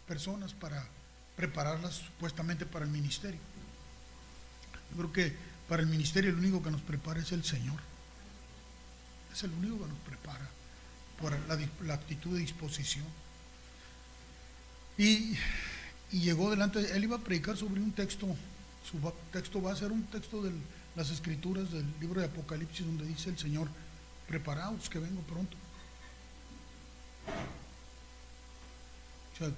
personas para prepararlas supuestamente para el ministerio. Yo creo que para el ministerio el único que nos prepara es el Señor. Es el único que nos prepara por la actitud de disposición. Y llegó delante, él iba a predicar sobre un texto, su texto va a ser un texto de las escrituras del libro de Apocalipsis, donde dice el Señor: preparaos que vengo pronto. O sea,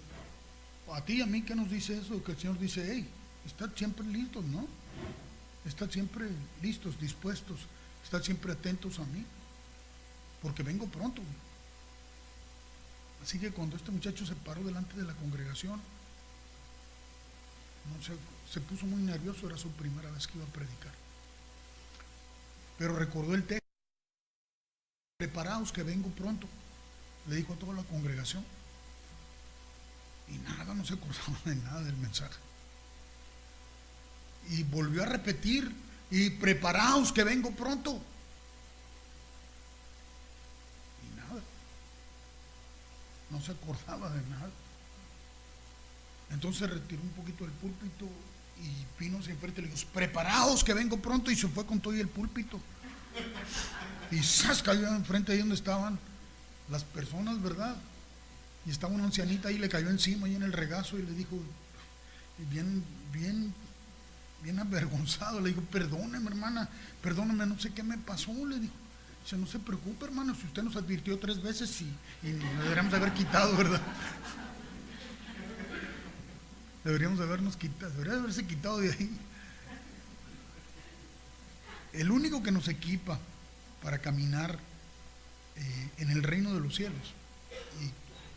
a ti y a mí, ¿qué nos dice eso? Que el Señor dice: hey, estad siempre listos, ¿no? Estad siempre listos, dispuestos, estad siempre atentos a mí, porque vengo pronto. Así que cuando este muchacho se paró delante de la congregación, se puso muy nervioso, era su primera vez que iba a predicar. Pero recordó el texto: preparaos que vengo pronto, le dijo a toda la congregación. Y nada, no se acordaba de nada del mensaje. Y volvió a repetir: y preparaos que vengo pronto. Y nada, no se acordaba de nada. Entonces retiró un poquito del púlpito y vino hacia enfrente y le dijo: preparaos que vengo pronto. Y se fue con todo y el púlpito. Y ¡zas! Cayó enfrente ahí donde estaban las personas, ¿verdad? Y estaba una ancianita ahí, le cayó encima ahí en el regazo y le dijo, bien avergonzado, le dijo: perdóneme, hermana, perdóneme, no sé qué me pasó, le dijo. Dice: no se preocupe, hermano, si usted nos advirtió 3 veces y nos deberíamos haber quitado, ¿verdad? Deberíamos habernos quitado, debería haberse quitado de ahí. El único que nos equipa para caminar en el reino de los cielos. Y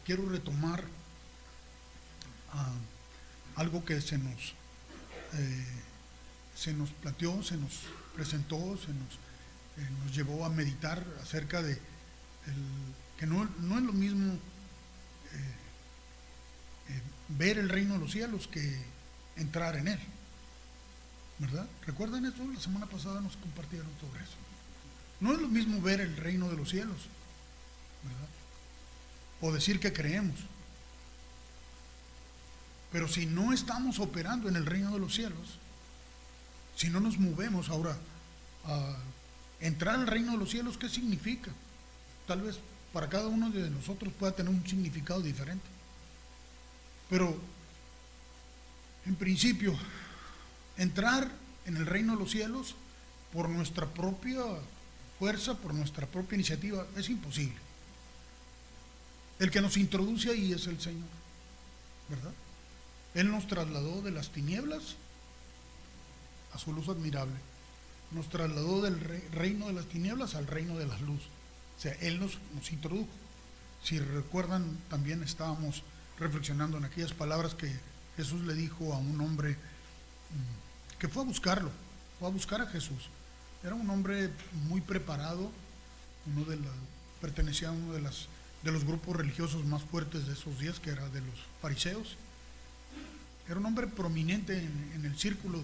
quiero retomar algo que se nos planteó, se nos presentó, nos llevó a meditar acerca de que no es lo mismo ver el reino de los cielos que entrar en él, ¿verdad? ¿Recuerdan eso? La semana pasada nos compartieron sobre eso. No es lo mismo ver el reino de los cielos, ¿verdad? O decir que creemos. Pero si no estamos operando en el reino de los cielos, si no nos movemos ahora a entrar al reino de los cielos, ¿qué significa? Tal vez para cada uno de nosotros pueda tener un significado diferente. Pero, en principio, entrar en el reino de los cielos por nuestra propia fuerza, por nuestra propia iniciativa, es imposible. El que nos introduce ahí es el Señor, ¿verdad? Él nos trasladó de las tinieblas a su luz admirable. Nos trasladó del reino de las tinieblas al reino de la luz. O sea, Él nos introdujo. Si recuerdan, también estábamos reflexionando en aquellas palabras que Jesús le dijo a un hombre que fue a buscarlo, fue a buscar a Jesús. Era un hombre muy preparado, pertenecía a uno de los grupos religiosos más fuertes de esos días, que era de los fariseos. Era un hombre prominente en el círculo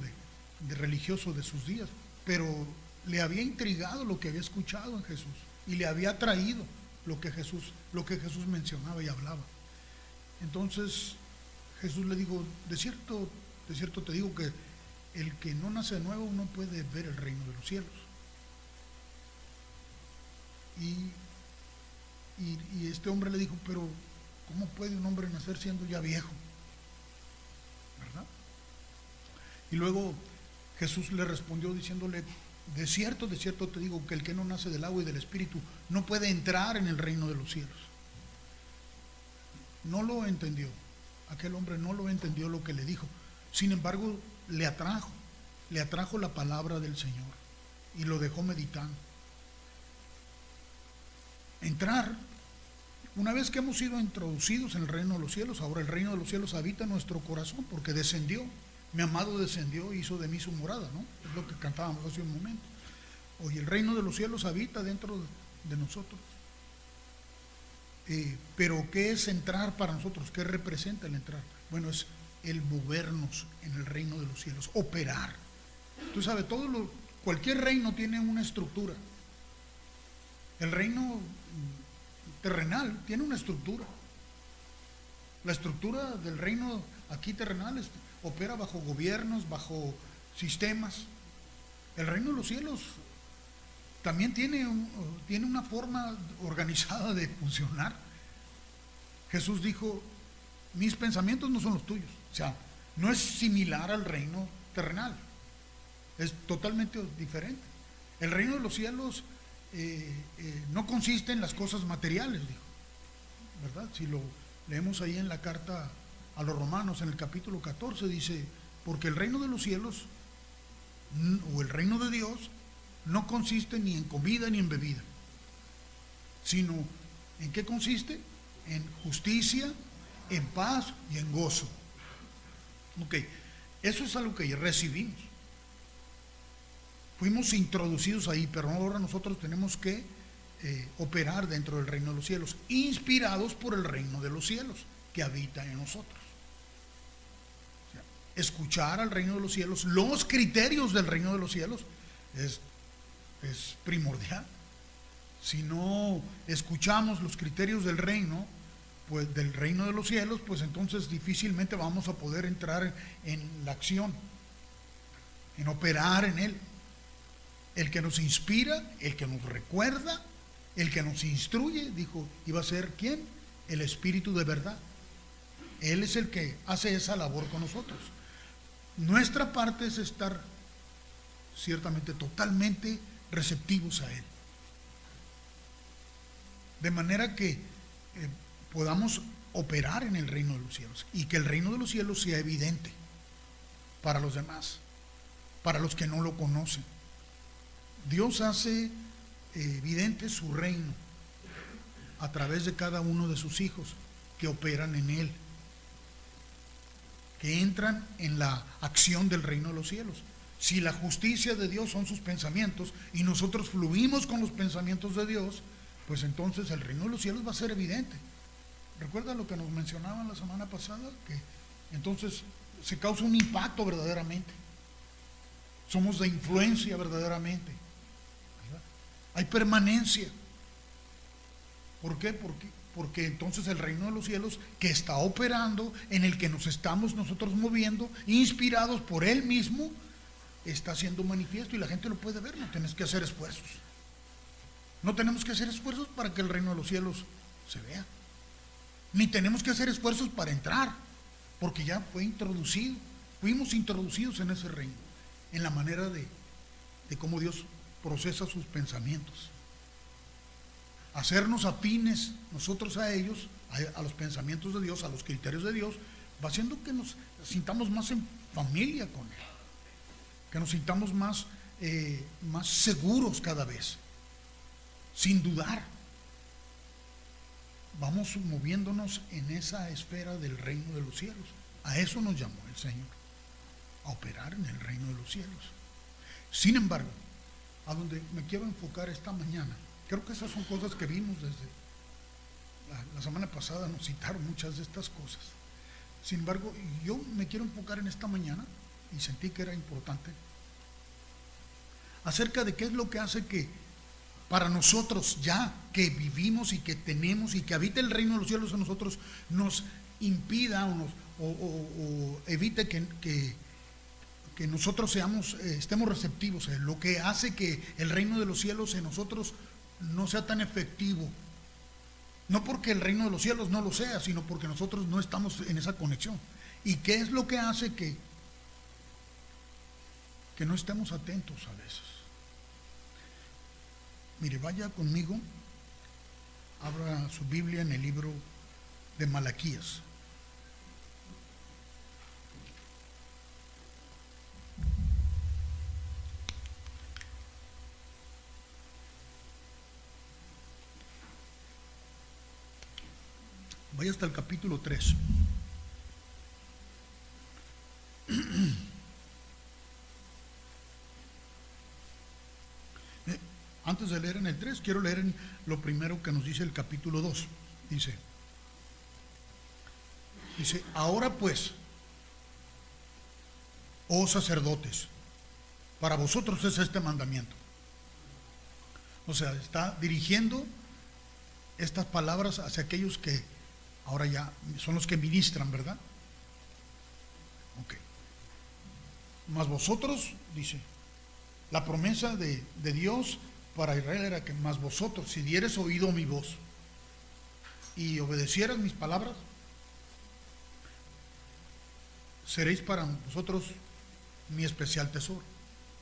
de religiosos de sus días, pero le había intrigado lo que había escuchado en Jesús y le había atraído lo que Jesús mencionaba y hablaba. Entonces Jesús le dijo: de cierto te digo que el que no nace de nuevo no puede ver el reino de los cielos. Y este hombre le dijo: pero ¿cómo puede un hombre nacer siendo ya viejo? ¿Verdad? Y luego Jesús le respondió diciéndole: de cierto te digo que el que no nace del agua y del espíritu no puede entrar en el reino de los cielos. No lo entendió, aquel hombre no lo entendió lo que le dijo. Sin embargo, le atrajo la palabra del Señor y lo dejó meditando. Entrar, una vez que hemos sido introducidos en el reino de los cielos, ahora el reino de los cielos habita en nuestro corazón, porque descendió, mi amado descendió y hizo de mí su morada, ¿no? Es lo que cantábamos hace un momento. Hoy el reino de los cielos habita dentro de nosotros. Pero ¿qué es entrar para nosotros? ¿Qué representa el entrar? Bueno, es el movernos en el reino de los cielos, operar. Tú sabes, cualquier reino tiene una estructura. El reino terrenal tiene una estructura. La estructura del reino aquí terrenal opera bajo gobiernos, bajo sistemas. El reino de los cielos también tiene una forma organizada de funcionar. Jesús dijo, mis pensamientos no son los tuyos. O sea, no es similar al reino terrenal. Es totalmente diferente. El reino de los cielos no consiste en las cosas materiales, dijo, ¿verdad? Si lo leemos ahí en la carta a los Romanos, en el capítulo 14, dice, porque el reino de los cielos, o el reino de Dios, no consiste ni en comida ni en bebida, sino ¿en qué consiste? En justicia, en paz y en gozo. Ok, eso es algo que recibimos. Fuimos introducidos ahí, pero ahora nosotros tenemos que operar dentro del reino de los cielos, inspirados por el reino de los cielos que habita en nosotros. O sea, escuchar al reino de los cielos, los criterios del reino de los cielos, es primordial. Si no escuchamos los criterios del reino, pues del reino de los cielos, pues entonces difícilmente vamos a poder entrar en la acción, en operar en él. El que nos inspira, el que nos recuerda, el que nos instruye, dijo, iba a ser ¿quién? El Espíritu de verdad. Él es el que hace esa labor con nosotros. Nuestra parte es estar ciertamente totalmente receptivos a él, de manera que podamos operar en el reino de los cielos y que el reino de los cielos sea evidente para los demás, para los que no lo conocen. Dios hace evidente su reino a través de cada uno de sus hijos que operan en él, que entran en la acción del reino de los cielos. Si la justicia de Dios son sus pensamientos y nosotros fluimos con los pensamientos de Dios, pues entonces el reino de los cielos va a ser evidente. ¿Recuerda lo que nos mencionaban la semana pasada? Que entonces se causa un impacto verdaderamente. Somos de influencia verdaderamente. ¿Verdad? Hay permanencia. ¿Por qué? Porque entonces el reino de los cielos que está operando, en el que nos estamos nosotros moviendo, inspirados por Él mismo, está siendo manifiesto y la gente lo puede ver. No tienes que hacer esfuerzos. No tenemos que hacer esfuerzos para que el reino de los cielos se vea. Ni tenemos que hacer esfuerzos para entrar, porque ya fue introducido. Fuimos introducidos en ese reino, en la manera de cómo Dios procesa sus pensamientos. Hacernos afines nosotros a ellos, a los pensamientos de Dios, a los criterios de Dios, va haciendo que nos sintamos más en familia con Él, que nos sintamos más seguros cada vez, sin dudar. Vamos moviéndonos en esa esfera del reino de los cielos. A eso nos llamó el Señor, a operar en el reino de los cielos. Sin embargo, a donde me quiero enfocar esta mañana, creo que esas son cosas que vimos desde la semana pasada, nos citaron muchas de estas cosas. Sin embargo, yo me quiero enfocar en esta mañana, y sentí que era importante, acerca de qué es lo que hace que para nosotros ya que vivimos y que tenemos y que habita el reino de los cielos en nosotros, nos impida o evite que nosotros estemos receptivos. Lo que hace que el reino de los cielos en nosotros no sea tan efectivo. No porque el reino de los cielos no lo sea, sino porque nosotros no estamos en esa conexión. ¿Y qué es lo que hace que no estemos atentos a veces? Mire, vaya conmigo, abra su Biblia en el libro de Malaquías. Vaya hasta el capítulo 3. Antes de leer en el 3, quiero leer en lo primero que nos dice el capítulo 2. Dice, ahora pues, oh sacerdotes, para vosotros es este mandamiento. O sea, está dirigiendo estas palabras hacia aquellos que ahora ya son los que ministran, ¿verdad? Ok. Mas vosotros, dice, la promesa de Dios para Israel era que más vosotros, si dieres oído a mi voz y obedecieras mis palabras, seréis para vosotros mi especial tesoro,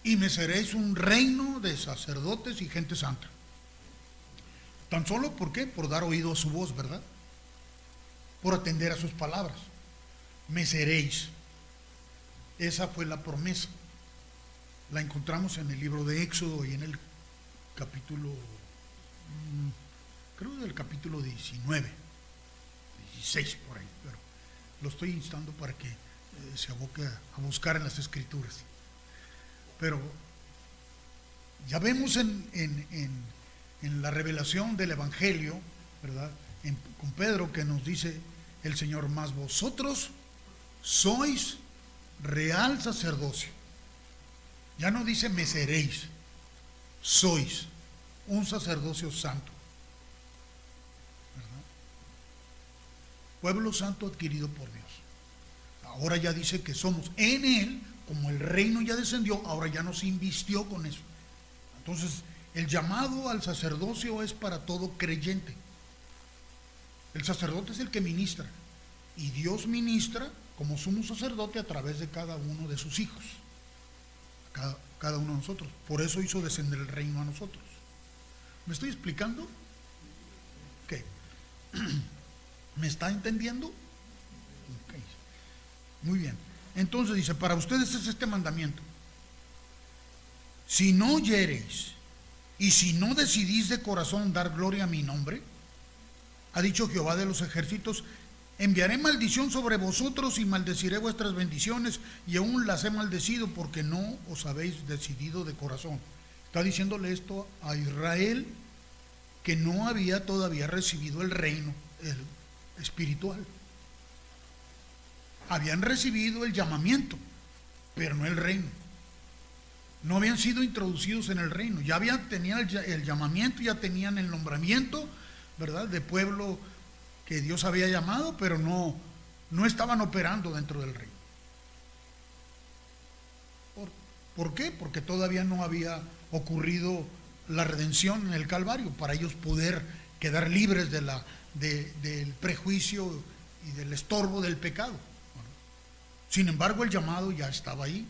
y me seréis un reino de sacerdotes y gente santa. Tan solo, ¿por qué? Por dar oído a su voz, ¿verdad? Por atender a sus palabras. Me seréis. Esa fue la promesa. La encontramos en el libro de Éxodo y en el capítulo, creo del capítulo 19, 16 por ahí, pero lo estoy instando para que se aboque a buscar en las Escrituras. Pero ya vemos en la revelación del Evangelio, ¿verdad? Con Pedro, que nos dice el Señor, más vosotros sois real sacerdocio. Ya no dice me seréis, sois un sacerdocio santo, ¿verdad? Pueblo santo adquirido por Dios. Ahora ya dice que somos en Él, como el reino ya descendió, ahora ya nos invistió con eso. Entonces, el llamado al sacerdocio es para todo creyente. El sacerdote es el que ministra, y Dios ministra como sumo sacerdote a través de cada uno de sus hijos, cada uno de nosotros. Por eso hizo descender el reino a nosotros. ¿Me estoy explicando? ¿Qué? ¿Me está entendiendo? Okay. Muy bien. Entonces dice, para ustedes es este mandamiento: si no oyereis y si no decidís de corazón dar gloria a mi nombre, ha dicho Jehová de los ejércitos, enviaré maldición sobre vosotros y maldeciré vuestras bendiciones, y aún las he maldecido porque no os habéis decidido de corazón. Está diciéndole esto a Israel, que no había todavía recibido el reino espiritual. Habían recibido el llamamiento, pero no el reino. No habían sido introducidos en el reino. Ya tenían el llamamiento, ya tenían el nombramiento, ¿verdad?, de pueblo que Dios había llamado, pero no estaban operando dentro del reino. ¿Por qué? Porque todavía no había ocurrido la redención en el Calvario, para ellos poder quedar libres del prejuicio y del estorbo del pecado. Sin embargo, el llamado ya estaba ahí.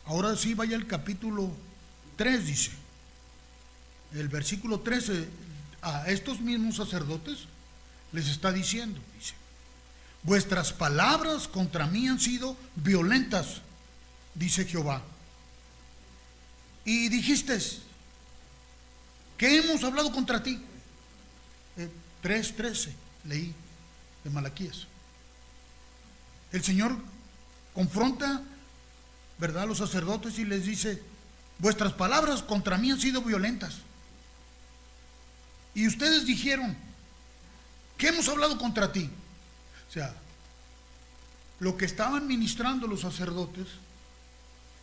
Ahora sí, vaya al capítulo 3, dice. El versículo 13, a estos mismos sacerdotes les está diciendo, dice, vuestras palabras contra mí han sido violentas, dice Jehová. Y dijiste, ¿qué hemos hablado contra ti? 3:13, leí de Malaquías. El Señor confronta, ¿verdad?, a los sacerdotes y les dice, vuestras palabras contra mí han sido violentas. Y ustedes dijeron, ¿qué hemos hablado contra ti? O sea, lo que estaban ministrando los sacerdotes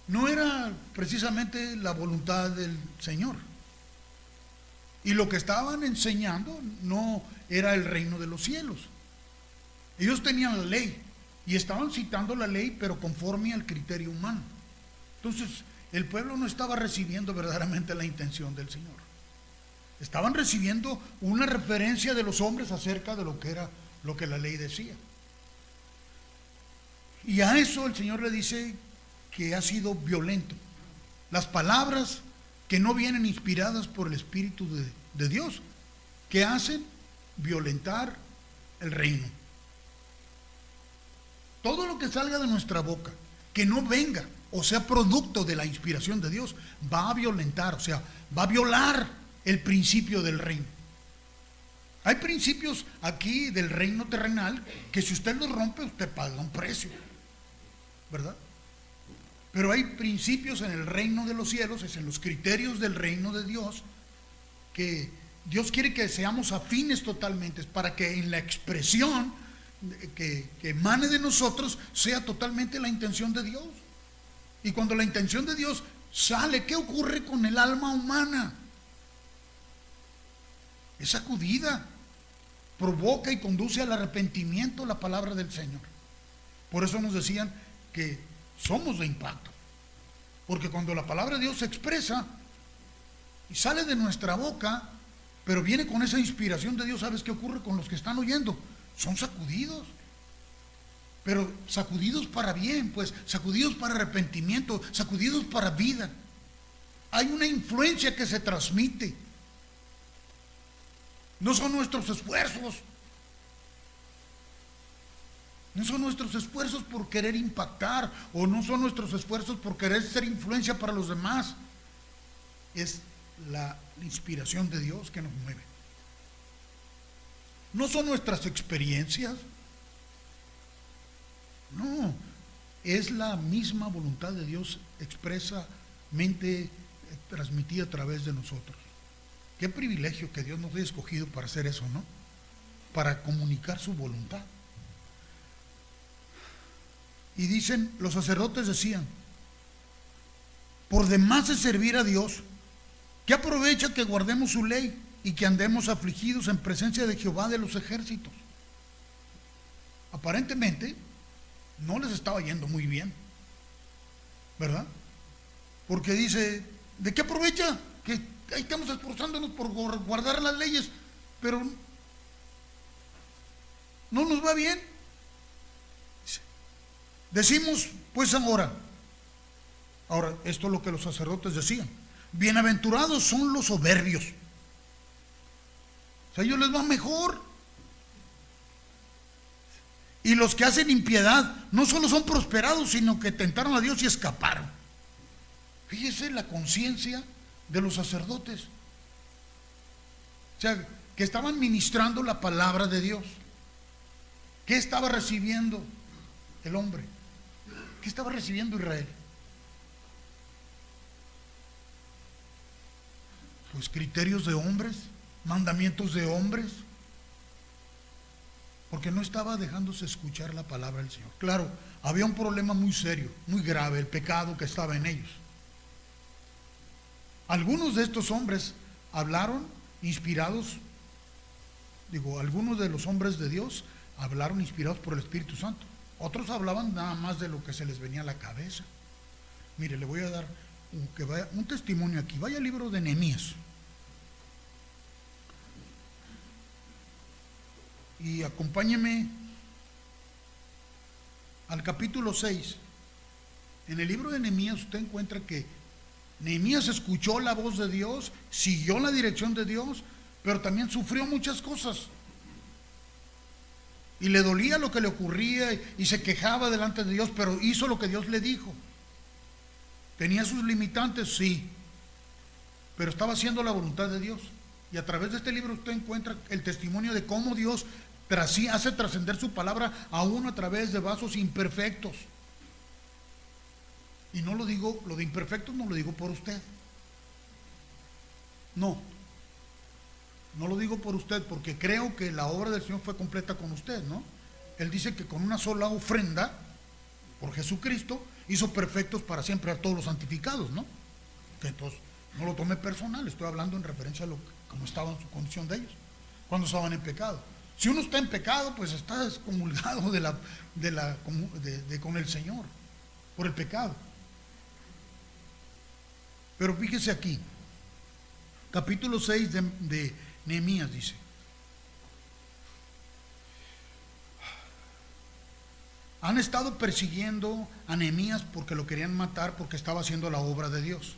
no era precisamente la voluntad del Señor. Y lo que estaban enseñando no era el reino de los cielos. Ellos tenían la ley y estaban citando la ley, pero conforme al criterio humano. Entonces, el pueblo no estaba recibiendo verdaderamente la intención del Señor. Estaban recibiendo una referencia de los hombres acerca de lo que era lo que la ley decía. Y a eso el Señor le dice que ha sido violento. Las palabras que no vienen inspiradas por el Espíritu de Dios, que hacen violentar el reino. Todo lo que salga de nuestra boca, que no venga o sea producto de la inspiración de Dios, va a violentar, o sea, va a violar el principio del reino. Hay principios aquí del reino terrenal que si usted los rompe, usted paga un precio, ¿verdad? Pero hay principios en el reino de los cielos, es en los criterios del reino de Dios, que Dios quiere que seamos afines totalmente, para que en la expresión que emane de nosotros sea totalmente la intención de Dios. Y cuando la intención de Dios sale, ¿qué ocurre con el alma humana? Es sacudida, provoca y conduce al arrepentimiento la palabra del Señor. Por eso nos decían que somos de impacto, porque cuando la palabra de Dios se expresa y sale de nuestra boca, pero viene con esa inspiración de Dios, ¿sabes qué ocurre con los que están oyendo? Son sacudidos, pero sacudidos para bien, pues sacudidos para arrepentimiento, sacudidos para vida. Hay una influencia que se transmite. No son nuestros esfuerzos. No son nuestros esfuerzos por querer impactar, o no son nuestros esfuerzos por querer ser influencia para los demás. Es la inspiración de Dios que nos mueve. No son nuestras experiencias. No, es la misma voluntad de Dios expresamente transmitida a través de nosotros. Qué privilegio que Dios nos haya escogido para hacer eso, ¿no? Para comunicar su voluntad. Y dicen, los sacerdotes decían, por demás de servir a Dios, ¿qué aprovecha que guardemos su ley y que andemos afligidos en presencia de Jehová de los ejércitos? Aparentemente no les estaba yendo muy bien, ¿verdad? Porque dice, ¿de qué aprovecha? Que ahí estamos esforzándonos por guardar las leyes, pero no nos va bien. Decimos, pues ahora, esto es lo que los sacerdotes decían, bienaventurados son los soberbios. O sea, a ellos les va mejor. Y los que hacen impiedad no solo son prosperados, sino que tentaron a Dios y escaparon. Fíjese la conciencia de los sacerdotes. O sea, que estaban ministrando la palabra de Dios. ¿Qué estaba recibiendo el hombre? ¿Qué estaba recibiendo Israel? Pues criterios de hombres, mandamientos de hombres, porque no estaba dejándose escuchar la palabra del Señor. Claro, había un problema muy serio, muy grave, el pecado que estaba en ellos. Algunos de estos hombres hablaron inspirados, algunos de los hombres de Dios hablaron inspirados por el Espíritu Santo. Otros hablaban nada más de lo que se les venía a la cabeza. Mire, le voy a dar un testimonio aquí. Vaya al libro de Nehemías. Y acompáñeme al capítulo 6. En el libro de Nehemías usted encuentra que Nehemías escuchó la voz de Dios, siguió la dirección de Dios, pero también sufrió muchas cosas. Y le dolía lo que le ocurría y se quejaba delante de Dios, pero hizo lo que Dios le dijo. Tenía sus limitantes, sí, pero estaba haciendo la voluntad de Dios. Y a través de este libro usted encuentra el testimonio de cómo Dios hace trascender su palabra aún a través de vasos imperfectos. Y no lo digo, lo de imperfectos no lo digo por usted. No lo digo por usted, porque creo que la obra del Señor fue completa con usted, ¿no? Él dice que con una sola ofrenda por Jesucristo hizo perfectos para siempre a todos los santificados, ¿no? Que entonces no lo tome personal, estoy hablando en referencia a cómo estaba en su condición de ellos, cuando estaban en pecado. Si uno está en pecado, pues está excomulgado con el Señor por el pecado. Pero fíjese aquí, capítulo 6 de Nehemías dice: han estado persiguiendo a Nehemías porque lo querían matar, porque estaba haciendo la obra de Dios.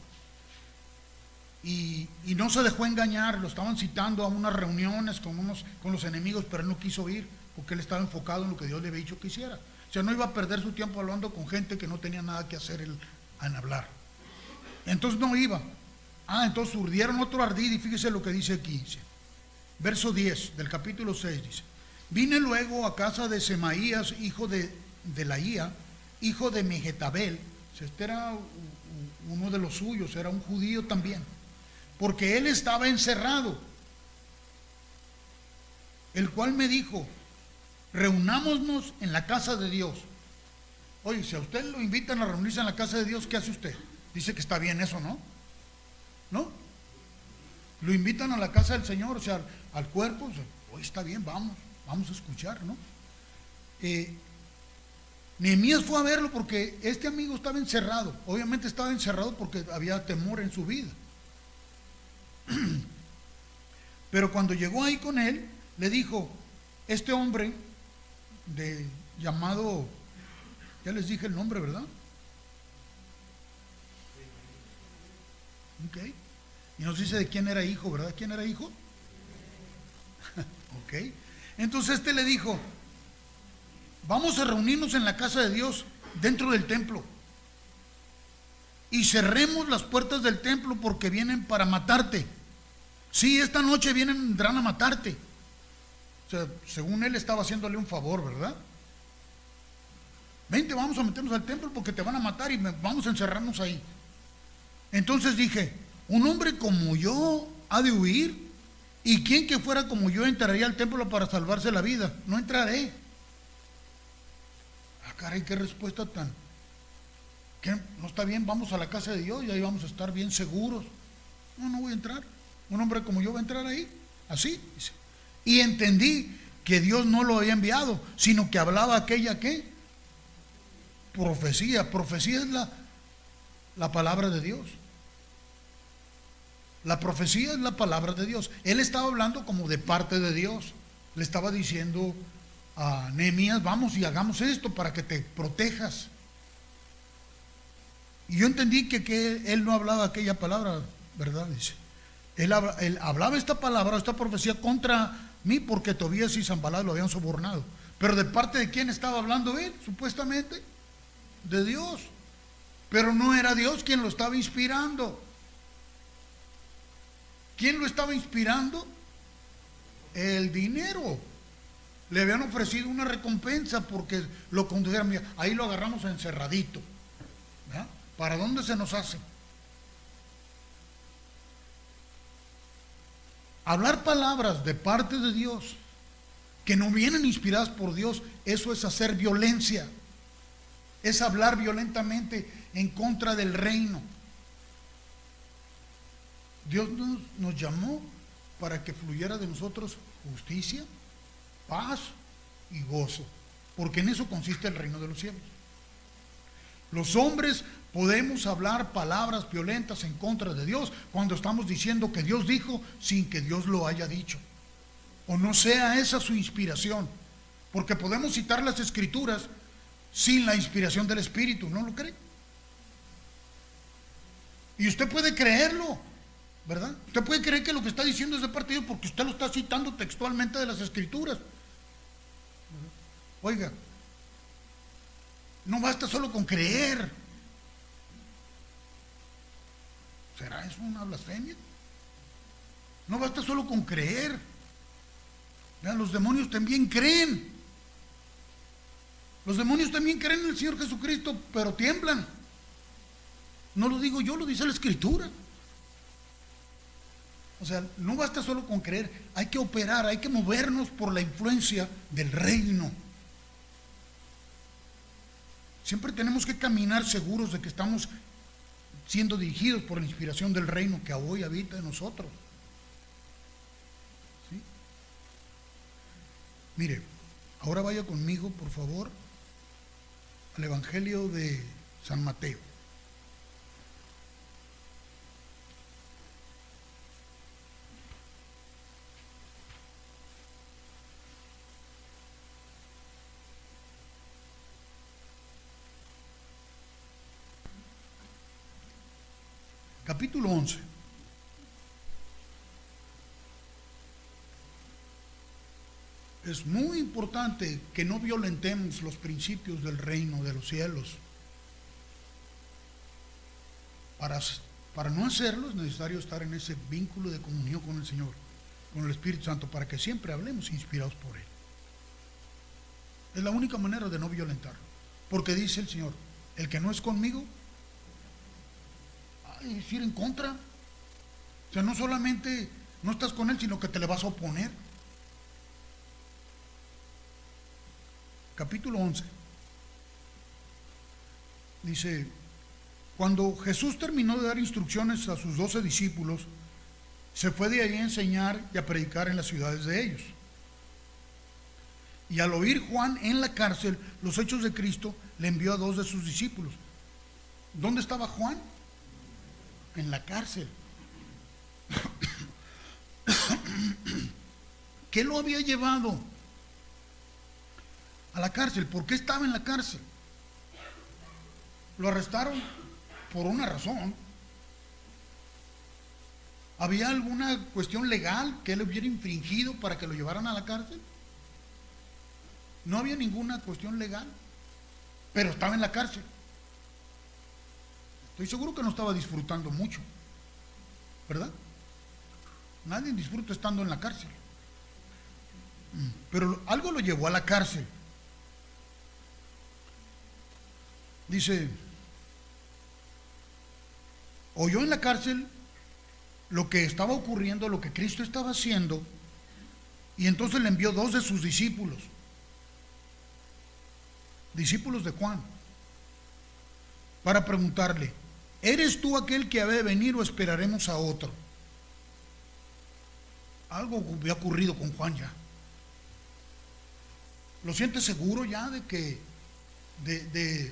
Y no se dejó engañar, lo estaban citando a unas reuniones con los enemigos, pero él no quiso ir porque él estaba enfocado en lo que Dios le había dicho que hiciera. O sea, no iba a perder su tiempo hablando con gente que no tenía nada que hacer en hablar. Entonces no iba. Entonces urdieron otro ardid, y fíjese lo que dice aquí. Dice, verso 10 del capítulo 6 dice: vine luego a casa de Semaías, hijo de Delaía, hijo de Mehetabel. Este era uno de los suyos, era un judío también, porque él estaba encerrado, el cual me dijo: reunámonos en la casa de Dios. Oye, si a usted lo invitan a reunirse en la casa de Dios, ¿qué hace usted? Dice que está bien eso, ¿no? ¿No? Lo invitan a la casa del Señor, o sea, al cuerpo, Hoy está bien, vamos a escuchar, ¿no? Nehemías fue a verlo porque este amigo estaba encerrado. Obviamente estaba encerrado porque había temor en su vida. Pero cuando llegó ahí con él, le dijo, este hombre llamado, ya les dije el nombre, ¿verdad? Ok. Y nos dice de quién era hijo, ¿verdad? ¿Quién era hijo? Ok. Entonces le dijo, vamos a reunirnos en la casa de Dios, dentro del templo, y cerremos las puertas del templo porque vienen para matarte. Sí, esta noche vendrán a matarte. O sea, según él estaba haciéndole un favor, ¿verdad? Vente, vamos a meternos al templo porque te van a matar y vamos a encerrarnos ahí. Entonces dije, un hombre como yo ha de huir, y quien que fuera como yo entraría al templo para salvarse la vida. No entraré. Ah, caray, qué respuesta tan... ¿Qué? No está bien, vamos a la casa de Dios y ahí vamos a estar bien seguros. No voy a entrar. Un hombre como yo va a entrar ahí, así. Y entendí que Dios no lo había enviado, sino que hablaba aquella ¿qué? Profecía. Profecía es la palabra de Dios. La profecía es la palabra de Dios. Él estaba hablando como de parte de Dios. Le estaba diciendo a Nehemías, vamos y hagamos esto para que te protejas. Y yo entendí que él no hablaba aquella palabra, ¿verdad? Dice. Él hablaba esta palabra, esta profecía contra mí porque Tobías y Sanballat lo habían sobornado. Pero ¿de parte de quién estaba hablando él? Supuestamente de Dios. Pero no era Dios quien lo estaba inspirando. ¿Quién lo estaba inspirando? El dinero. Le habían ofrecido una recompensa porque lo condujeran. Ahí lo agarramos encerradito. ¿Verdad? ¿Para dónde se nos hace? Hablar palabras de parte de Dios que no vienen inspiradas por Dios, eso es hacer violencia. Es hablar violentamente en contra del reino. Dios nos llamó para que fluyera de nosotros justicia, paz y gozo, porque en eso consiste el reino de los cielos. Los hombres podemos hablar palabras violentas en contra de Dios cuando estamos diciendo que Dios dijo sin que Dios lo haya dicho, o no sea esa su inspiración, porque podemos citar las escrituras sin la inspiración del Espíritu, ¿no lo cree? Y usted puede creerlo, ¿verdad? Usted puede creer que lo que está diciendo es de parte de Dios porque usted lo está citando textualmente de las escrituras. Oiga, no basta solo con creer. ¿Será eso una blasfemia? No basta solo con creer. Vean, los demonios también creen. Los demonios también creen en el Señor Jesucristo, pero tiemblan. No lo digo yo, lo dice la Escritura. O sea, no basta solo con creer, hay que operar, hay que movernos por la influencia del reino. Siempre tenemos que caminar seguros de que estamos siendo dirigidos por la inspiración del reino que hoy habita en nosotros. ¿Sí? Mire, ahora vaya conmigo, por favor, al Evangelio de San Mateo. Capítulo 11. Es muy importante que no violentemos los principios del reino de los cielos. Para no hacerlo es necesario estar en ese vínculo de comunión con el Señor, con el Espíritu Santo, para que siempre hablemos inspirados por Él. Es la única manera de no violentarlo. Porque dice el Señor, el que no es conmigo, es ir en contra. O sea, no solamente no estás con Él, sino que te le vas a oponer. Capítulo 11. Dice, cuando Jesús terminó de dar instrucciones a sus 12 discípulos, se fue de ahí a enseñar y a predicar en las ciudades de ellos. Y al oír Juan en la cárcel los hechos de Cristo, le envió a 2 de sus discípulos. ¿Dónde estaba Juan? En la cárcel. ¿Qué lo había llevado a la cárcel? ¿Por qué estaba en la cárcel? Lo arrestaron por una razón. ¿Había alguna cuestión legal que él hubiera infringido para que lo llevaran a la cárcel? No había ninguna cuestión legal, pero estaba en la cárcel. Estoy seguro que no estaba disfrutando mucho, ¿verdad? Nadie disfruta estando en la cárcel. Pero algo lo llevó a la cárcel. Dice, oyó en la cárcel lo que estaba ocurriendo, lo que Cristo estaba haciendo, y entonces le envió 2 de sus discípulos, discípulos de Juan, para preguntarle, ¿eres tú aquel que había de venir o esperaremos a otro? Algo había ocurrido con Juan ya. ¿Lo siente seguro ya de que de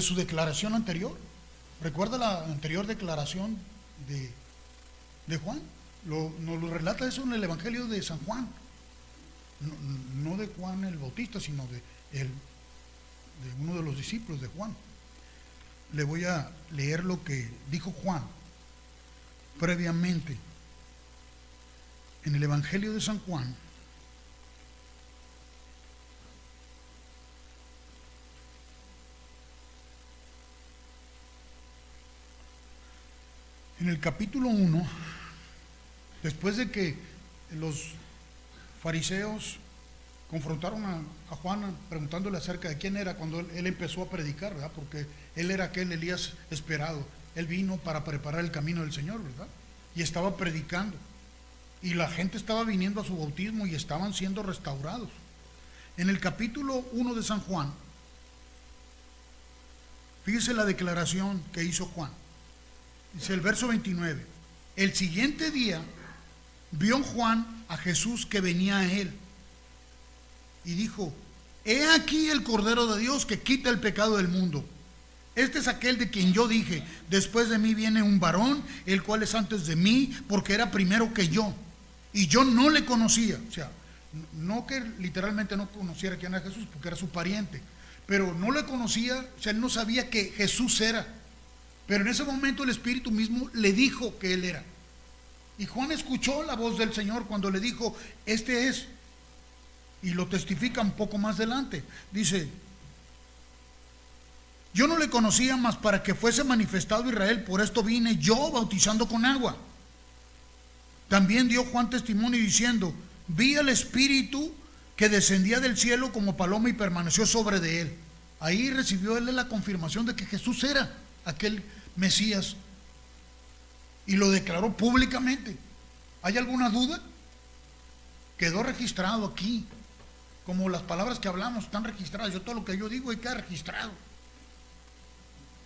su declaración anterior? ¿Recuerda la anterior declaración de Juan? Nos lo relata eso en el Evangelio de San Juan. No de Juan el Bautista, sino de uno de los discípulos de Juan. Le voy a leer lo que dijo Juan previamente en el Evangelio de San Juan. En el capítulo 1, después de que los fariseos confrontaron a Juan preguntándole acerca de quién era, cuando él empezó a predicar, ¿verdad? Porque él era aquel Elías esperado. Él vino para preparar el camino del Señor, ¿verdad? Y estaba predicando. Y la gente estaba viniendo a su bautismo y estaban siendo restaurados. En el capítulo 1 de San Juan, fíjese la declaración que hizo Juan. Dice el verso 29. El siguiente día vio Juan a Jesús que venía a él y dijo, he aquí el Cordero de Dios que quita el pecado del mundo. Este es aquel de quien yo dije, después de mí viene un varón, el cual es antes de mí, porque era primero que yo, y yo no le conocía. O sea, no que literalmente no conociera quién era Jesús, porque era su pariente, pero no le conocía, o sea, él no sabía que Jesús era. Pero en ese momento el Espíritu mismo le dijo que él era. Y Juan escuchó la voz del Señor cuando le dijo, este es. Y lo testifica un poco más adelante. Dice, yo no le conocía más para que fuese manifestado Israel, por esto vine yo bautizando con agua. También dio Juan testimonio diciendo, vi al Espíritu que descendía del cielo como paloma y permaneció sobre de él. Ahí recibió él la confirmación de que Jesús era aquel Mesías y lo declaró públicamente. ¿Hay alguna duda? Quedó registrado aquí, como las palabras que hablamos están registradas. Todo lo que yo digo queda registrado.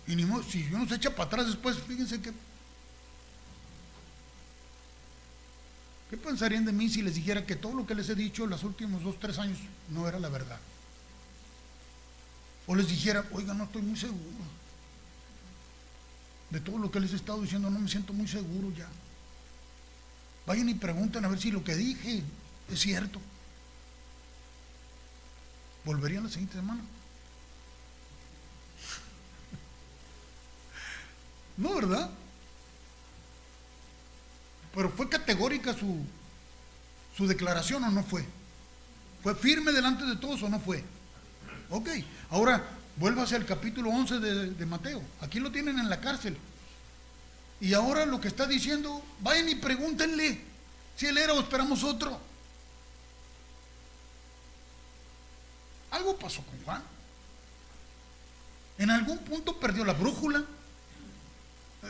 Y ni modo, si uno se echa para atrás después, fíjense que ¿qué pensarían de mí si les dijera que todo lo que les he dicho en los últimos 2 o 3 años no era la verdad? O les dijera, oiga, no estoy muy seguro de todo lo que les he estado diciendo, no me siento muy seguro ya. Vayan y pregunten a ver si lo que dije es cierto. ¿Volverían la siguiente semana? No, ¿verdad? Pero ¿fue categórica su declaración o no fue? ¿Fue firme delante de todos o no fue? Ok, ahora vuélvase al capítulo 11 de Mateo. Aquí lo tienen en la cárcel. Y ahora lo que está diciendo, vayan y pregúntenle si él era o esperamos otro. Algo pasó con Juan. En algún punto perdió la brújula.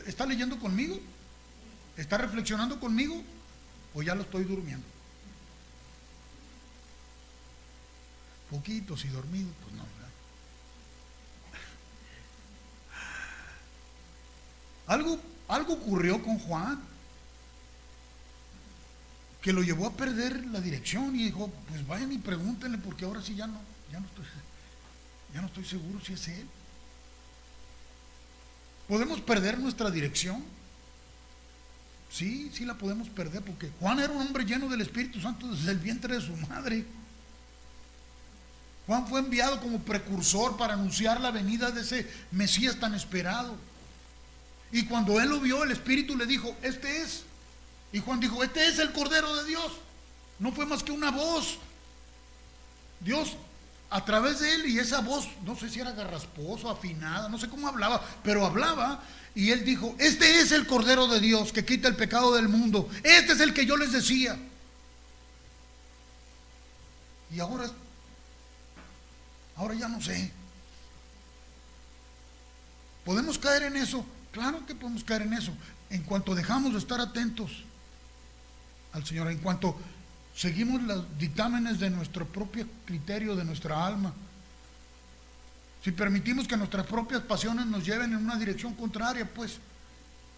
¿Está leyendo conmigo? ¿Está reflexionando conmigo? ¿O ya lo estoy durmiendo? Poquitos y dormido, pues no, ¿verdad? Algo ocurrió con Juan que lo llevó a perder la dirección, y dijo, pues vayan y pregúntenle, porque ahora sí ya no estoy seguro si es él. ¿Podemos perder nuestra dirección? Sí, sí la podemos perder, porque Juan era un hombre lleno del Espíritu Santo desde el vientre de su madre. Juan fue enviado como precursor para anunciar la venida de ese Mesías tan esperado. Y cuando él lo vio, el Espíritu le dijo, este es. Y Juan dijo, este es el Cordero de Dios. No fue más que una voz. Dios, a través de él, y esa voz, no sé si era garrasposa, afinada, no sé cómo hablaba, pero hablaba, y él dijo, este es el Cordero de Dios que quita el pecado del mundo. Este es el que yo les decía. Y ahora ya no sé. ¿Podemos caer en eso? Claro que podemos caer en eso. En cuanto dejamos de estar atentos al Señor, en cuanto seguimos los dictámenes de nuestro propio criterio, de nuestra alma, si permitimos que nuestras propias pasiones nos lleven en una dirección contraria, pues,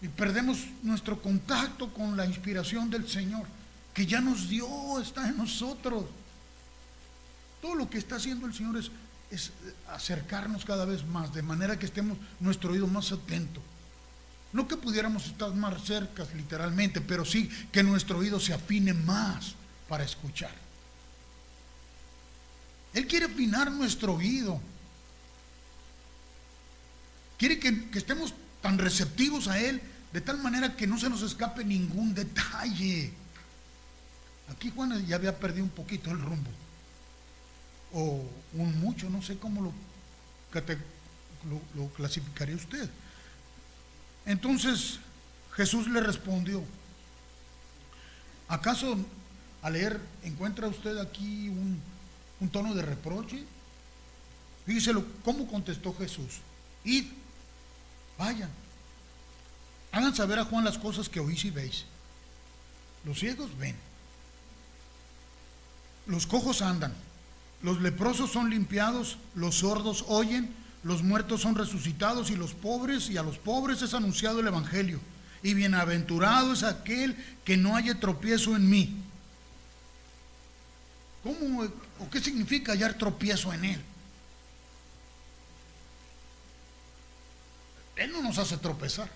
y perdemos nuestro contacto con la inspiración del Señor, que ya nos dio, está en nosotros. Todo lo que está haciendo el Señor es acercarnos cada vez más, de manera que estemos nuestro oído más atento. No que pudiéramos estar más cerca literalmente, pero sí que nuestro oído se afine más para escuchar. Él quiere afinar nuestro oído. Quiere que estemos tan receptivos a Él, de tal manera que no se nos escape ningún detalle. Aquí Juan ya había perdido un poquito el rumbo, o un mucho, no sé cómo lo clasificaría usted. Entonces Jesús le respondió. ¿Acaso al leer encuentra usted aquí un tono de reproche? Fíjese cómo contestó Jesús. Id, vayan, hagan saber a Juan las cosas que oís y veis. Los ciegos ven, los cojos andan, los leprosos son limpiados, los sordos oyen, los muertos son resucitados, y los pobres, y a los pobres es anunciado el Evangelio. Y bienaventurado es aquel que no haya tropiezo en mí. ¿Cómo o qué significa hallar tropiezo en Él? Él no nos hace tropezar.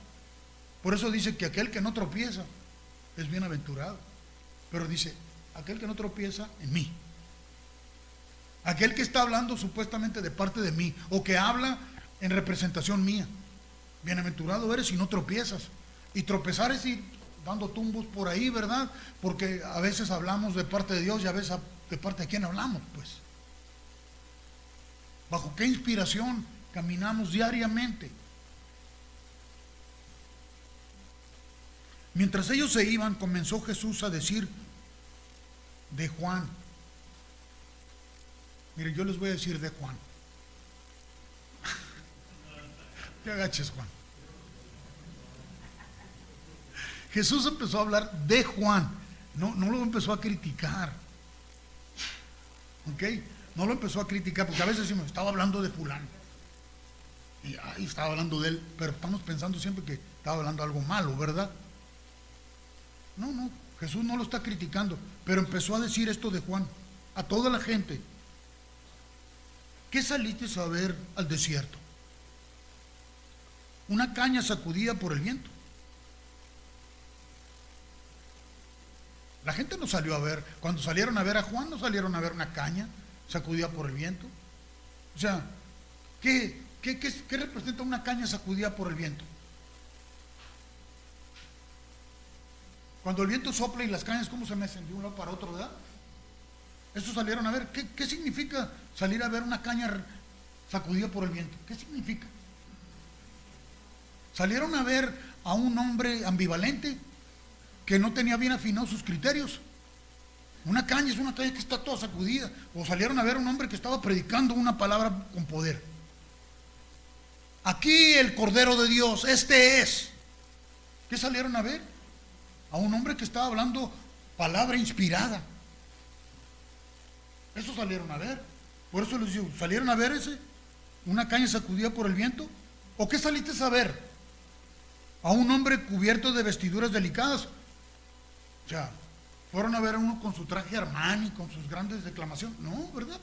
Por eso dice que aquel que no tropieza es bienaventurado. Pero dice, aquel que no tropieza en mí. Aquel que está hablando supuestamente de parte de mí, o que habla en representación mía. Bienaventurado eres si no tropiezas. Y tropezar es ir dando tumbos por ahí, ¿verdad? Porque a veces hablamos de parte de Dios y a veces de parte de quién hablamos, pues. ¿Bajo qué inspiración caminamos diariamente? Mientras ellos se iban, comenzó Jesús a decir de Juan. Mire, yo les voy a decir de Juan. Te agaches, Juan. Jesús empezó a hablar de Juan, no lo empezó a criticar. ¿Ok? No lo empezó a criticar, porque a veces decimos, estaba hablando de fulano. Y ahí estaba hablando de él, pero estamos pensando siempre que estaba hablando algo malo, ¿verdad? No, Jesús no lo está criticando, pero empezó a decir esto de Juan, a toda la gente. ¿Qué saliste a ver al desierto? Una caña sacudida por el viento. La gente no salió a ver, cuando salieron a ver a Juan, no salieron a ver una caña sacudida por el viento. O sea, ¿qué representa una caña sacudida por el viento? Cuando el viento sopla y las cañas, ¿cómo se mecen de un lado para otro, verdad? Estos salieron a ver. ¿Qué significa salir a ver una caña sacudida por el viento? ¿Qué significa? Salieron a ver a un hombre ambivalente que no tenía bien afinados sus criterios. Una caña es una caña que está toda sacudida. O salieron a ver a un hombre que estaba predicando una palabra con poder. Aquí el Cordero de Dios, este es. ¿Qué salieron a ver? A un hombre que estaba hablando palabra inspirada. Eso salieron a ver. Por eso les digo, ¿salieron a ver una caña sacudida por el viento? ¿O qué saliste a ver? A un hombre cubierto de vestiduras delicadas. O sea, fueron a ver a uno con su traje Armani, con sus grandes declamaciones. No, ¿verdad?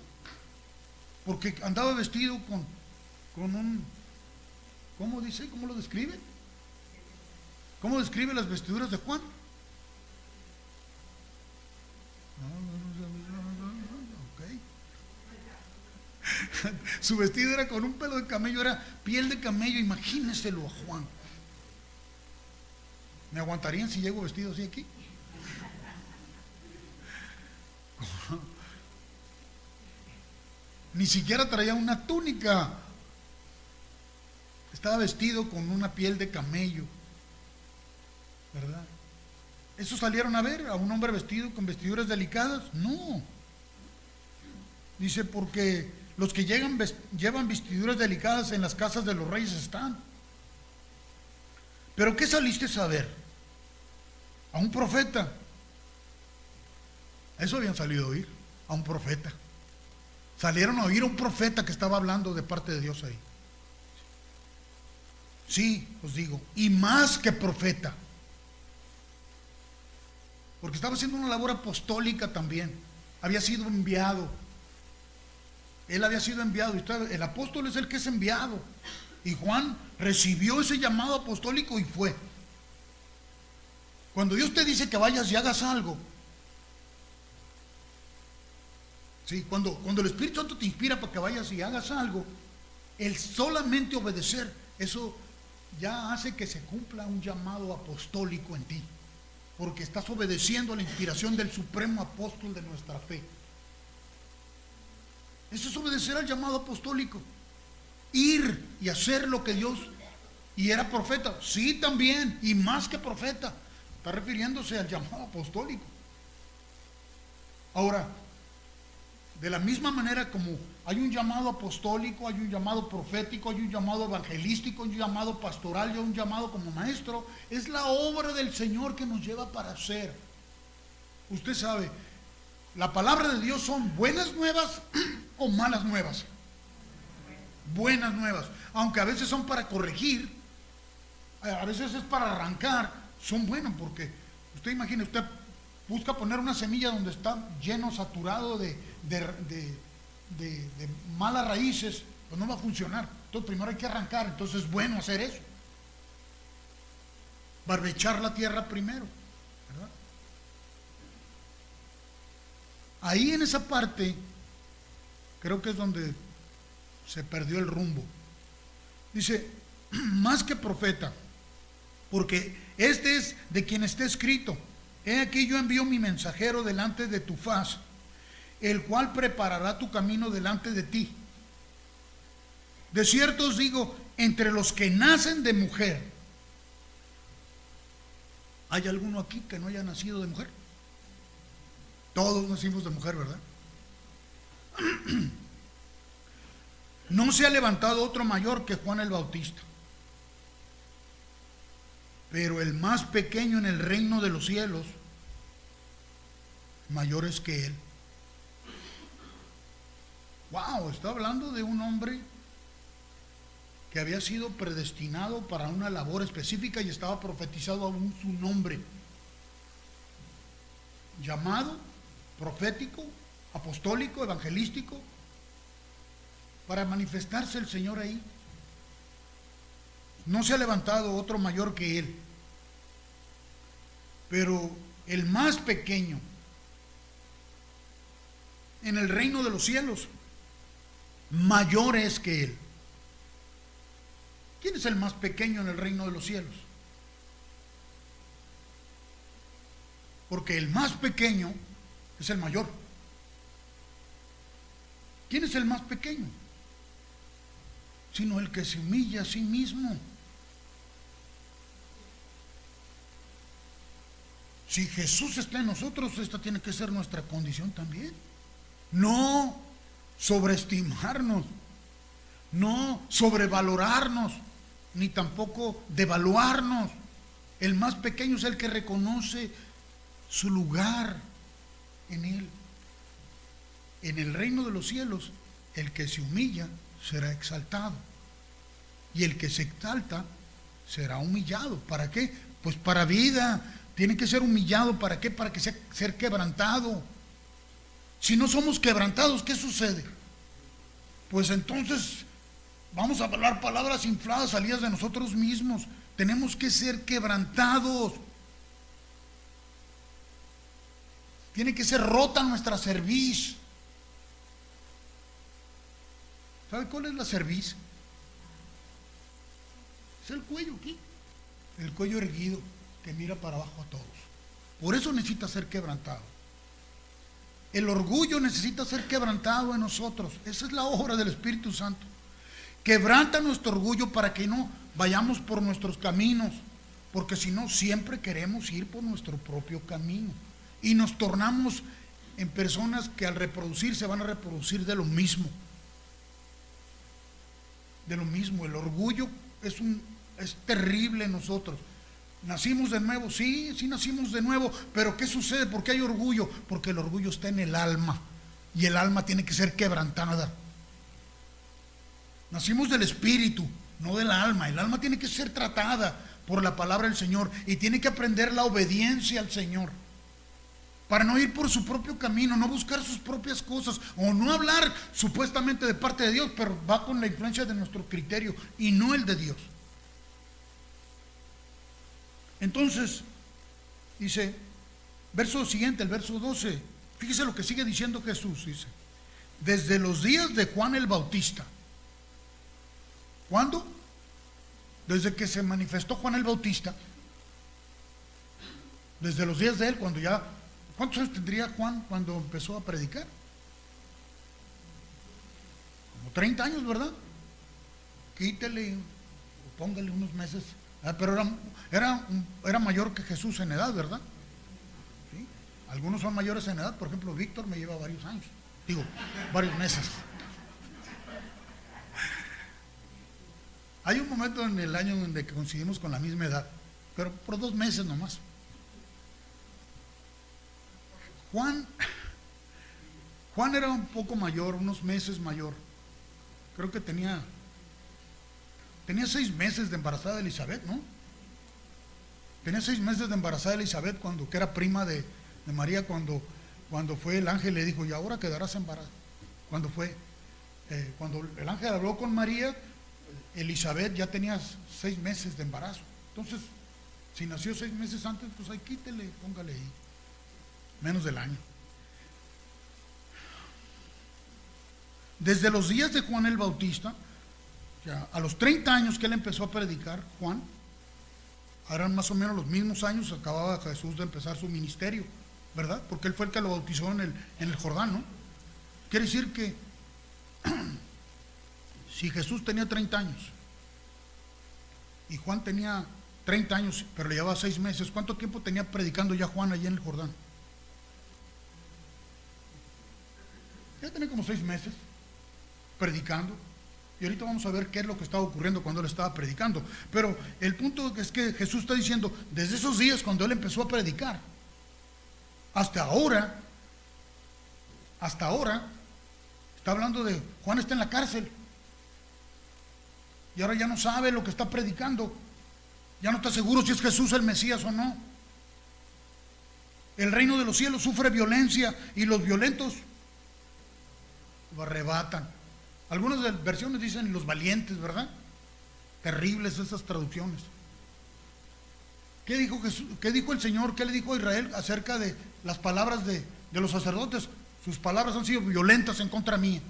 Porque andaba vestido con un, ¿cómo dice? ¿Cómo lo describe? ¿Cómo describe las vestiduras de Juan? Ok. Su vestido era con un pelo de camello, era piel de camello. Imagínenselo a Juan. ¿Me aguantarían si llego vestido así aquí? Ni siquiera traía una túnica. Estaba vestido con una piel de camello, ¿verdad? ¿Eso salieron a ver a un hombre vestido con vestiduras delicadas? No. Dice, porque los que llevan vestiduras delicadas en las casas de los reyes están. ¿Pero qué saliste a ver? A un profeta. Eso habían salido a oír, a un profeta. Salieron a oír a un profeta que estaba hablando de parte de Dios ahí. Sí, os digo, y más que profeta. Porque estaba haciendo una labor apostólica también. Había sido enviado. Él había sido enviado. El apóstol es el que es enviado. Y Juan recibió ese llamado apostólico y fue. Cuando Dios te dice que vayas y hagas algo, sí, cuando el Espíritu Santo te inspira para que vayas y hagas algo, el solamente obedecer, eso ya hace que se cumpla un llamado apostólico en ti, porque estás obedeciendo a la inspiración del supremo apóstol de nuestra fe. Eso es obedecer al llamado apostólico. Ir y hacer lo que Dios. Y era profeta, sí, también, y más que profeta. Está refiriéndose al llamado apostólico. Ahora, de la misma manera como hay un llamado apostólico, hay un llamado profético, hay un llamado evangelístico, hay un llamado pastoral y hay un llamado como maestro, es la obra del Señor que nos lleva para hacer. Usted sabe, la palabra de Dios son buenas nuevas o malas nuevas. Buenas nuevas, aunque a veces son para corregir, a veces es para arrancar, son buenas porque usted imagine, usted busca poner una semilla donde está lleno, saturado de malas raíces, pues no va a funcionar. Entonces primero hay que arrancar, entonces es bueno hacer eso. Barbechar la tierra primero, ¿verdad? Ahí en esa parte, creo que es donde se perdió el rumbo. Dice, más que profeta, porque este es de quien está escrito: he aquí yo envío mi mensajero delante de tu faz, el cual preparará tu camino delante de ti. De cierto os digo, entre los que nacen de mujer, ¿hay alguno aquí que no haya nacido de mujer? Todos nacimos de mujer, ¿verdad? No se ha levantado otro mayor que Juan el Bautista, pero el más pequeño en el reino de los cielos mayor es que él. Wow, está hablando de un hombre que había sido predestinado para una labor específica y estaba profetizado aún su nombre. Llamado, profético, apostólico, evangelístico, para manifestarse el Señor ahí. No se ha levantado otro mayor que él, pero el más pequeño en el reino de los cielos mayor es que él. ¿Quién es el más pequeño en el reino de los cielos? Porque el más pequeño es el mayor. ¿Quién es el más pequeño? Sino el que se humilla a sí mismo. Si Jesús está en nosotros, esta tiene que ser nuestra condición también. No sobreestimarnos, no sobrevalorarnos, ni tampoco devaluarnos. El más pequeño es el que reconoce su lugar en Él. En el reino de los cielos, el que se humilla será exaltado, y el que se exalta será humillado. ¿Para qué? Pues para vida. Tiene que ser humillado. ¿Para qué? Para que sea ser quebrantado. Si no somos quebrantados, ¿qué sucede? Pues entonces vamos a hablar palabras infladas, salidas de nosotros mismos. Tenemos que ser quebrantados. Tiene que ser rota nuestra cerviz. ¿Sabe cuál es la cerviz? Es el cuello aquí. El cuello erguido que mira para abajo a todos. Por eso necesita ser quebrantado. El orgullo necesita ser quebrantado en nosotros. Esa es la obra del Espíritu Santo. Quebranta nuestro orgullo para que no vayamos por nuestros caminos, porque si no, siempre queremos ir por nuestro propio camino. Y nos tornamos en personas que al reproducir se van a reproducir de lo mismo. De lo mismo. El orgullo es terrible en nosotros. ¿Nacimos de nuevo? Sí nacimos de nuevo, pero ¿qué sucede? ¿Por qué hay orgullo? Porque el orgullo está en el alma, y el alma tiene que ser quebrantada. Nacimos del espíritu, no del alma. El alma tiene que ser tratada por la palabra del Señor, y tiene que aprender la obediencia al Señor, para no ir por su propio camino, no buscar sus propias cosas, o no hablar supuestamente de parte de Dios, pero va con la influencia de nuestro criterio y no el de Dios. Entonces, dice, verso siguiente, el verso 12, fíjese lo que sigue diciendo Jesús, dice, desde los días de Juan el Bautista. ¿Cuándo? Desde que se manifestó Juan el Bautista, desde los días de él, cuando ya, ¿cuántos años tendría Juan cuando empezó a predicar? Como 30 años, ¿verdad? Quítele, póngale unos meses. Pero era mayor que Jesús en edad, ¿verdad? ¿Sí? Algunos son mayores en edad. Por ejemplo, Víctor me lleva varios años. Digo, varios meses. Hay un momento en el año donde coincidimos con la misma edad, pero por 2 meses nomás. Juan era un poco mayor, unos meses mayor. Creo que tenía 6 meses de embarazada de Elizabeth, ¿no? Tenía 6 meses de embarazada de Elizabeth, que era prima de María, cuando fue el ángel, le dijo, y ahora quedarás embarazada. Cuando el ángel habló con María, Elizabeth ya tenía 6 meses de embarazo. Entonces, si nació 6 meses antes, pues ahí quítele, póngale ahí, menos del año. Desde los días de Juan el Bautista, ya a los 30 años que él empezó a predicar, Juan, eran más o menos los mismos años, acababa Jesús de empezar su ministerio, ¿verdad? Porque él fue el que lo bautizó en el Jordán, ¿no? Quiere decir que si Jesús tenía 30 años y Juan tenía 30 años, pero le llevaba 6 meses, ¿cuánto tiempo tenía predicando ya Juan allí en el Jordán? Ya tenía como 6 meses predicando. Y ahorita vamos a ver qué es lo que estaba ocurriendo cuando él estaba predicando. Pero el punto es que Jesús está diciendo, desde esos días cuando él empezó a predicar, hasta ahora, está hablando de Juan está en la cárcel. Y ahora ya no sabe lo que está predicando. Ya no está seguro si es Jesús el Mesías o no. El reino de los cielos sufre violencia y los violentos lo arrebatan. Algunas versiones dicen los valientes, ¿verdad? Terribles esas traducciones. ¿Qué dijo Jesús? ¿Qué dijo el Señor? ¿Qué le dijo a Israel acerca de las palabras de los sacerdotes? Sus palabras han sido violentas en contra mía.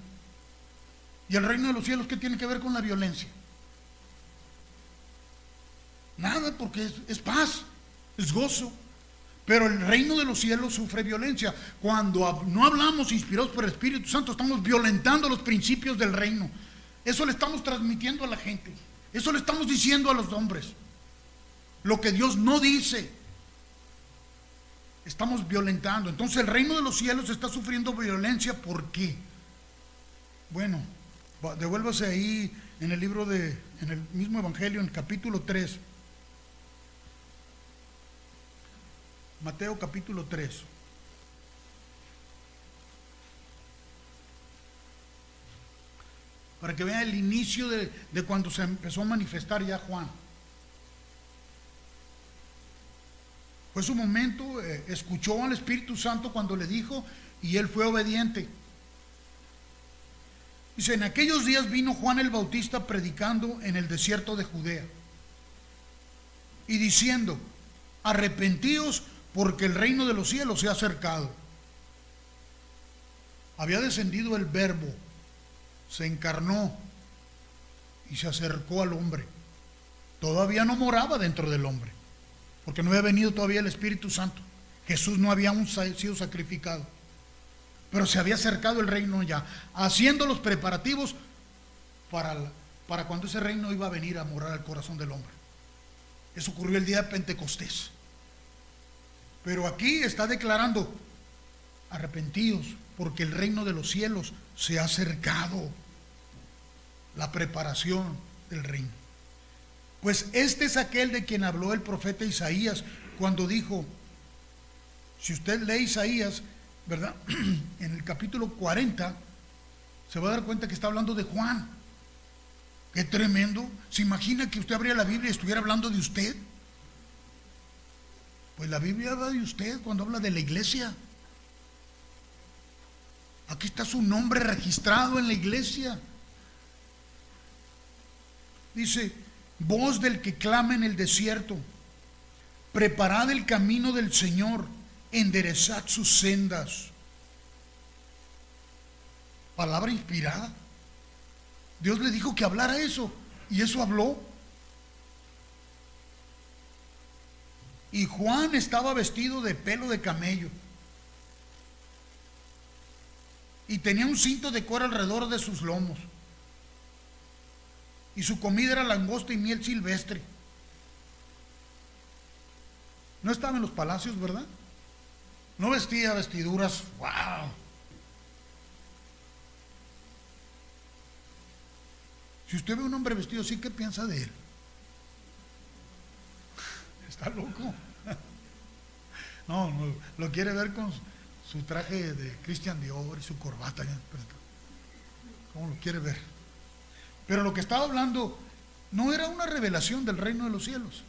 ¿Y el reino de los cielos qué tiene que ver con la violencia? Nada, porque es paz, es gozo. Pero el reino de los cielos sufre violencia. Cuando no hablamos inspirados por el Espíritu Santo, estamos violentando los principios del reino. Eso le estamos transmitiendo a la gente. Eso le estamos diciendo a los hombres. Lo que Dios no dice, estamos violentando. Entonces el reino de los cielos está sufriendo violencia. ¿Por qué? Bueno, devuélvase ahí en el en el mismo Evangelio, en el capítulo 3. Mateo capítulo 3. Para que vean el inicio de cuando se empezó a manifestar ya Juan. Fue su momento, escuchó al Espíritu Santo cuando le dijo y él fue obediente. Dice, en aquellos días vino Juan el Bautista predicando en el desierto de Judea y diciendo, arrepentíos porque el reino de los cielos se ha acercado. Había descendido el Verbo, se encarnó y se acercó al hombre. Todavía no moraba dentro del hombre, porque no había venido todavía el Espíritu Santo. Jesús no había aún sido sacrificado, pero se había acercado el reino ya, haciendo los preparativos para cuando ese reino iba a venir a morar al corazón del hombre. Eso ocurrió el día de Pentecostés. Pero aquí está declarando, arrepentidos, porque el reino de los cielos se ha acercado. La preparación del reino. Pues este es aquel de quien habló el profeta Isaías cuando dijo, si usted lee Isaías, ¿verdad? En el capítulo 40, se va a dar cuenta que está hablando de Juan. Qué tremendo. ¿Se imagina que usted abriera la Biblia y estuviera hablando de usted? Pues la Biblia habla de usted cuando habla de la iglesia. Aquí está su nombre registrado en la iglesia. Dice, voz del que clama en el desierto, preparad el camino del Señor, enderezad sus sendas. Palabra inspirada. Dios le dijo que hablara eso, y eso habló. Y Juan estaba vestido de pelo de camello y tenía un cinto de cuero alrededor de sus lomos, y su comida era langosta y miel silvestre. No estaba en los palacios, ¿verdad? No vestía vestiduras, wow. Si usted ve a un hombre vestido así, ¿qué piensa de él? Está loco. No, lo quiere ver con su traje de Christian Dior y su corbata. ¿Cómo lo quiere ver? Pero lo que estaba hablando no era una revelación del reino de los cielos.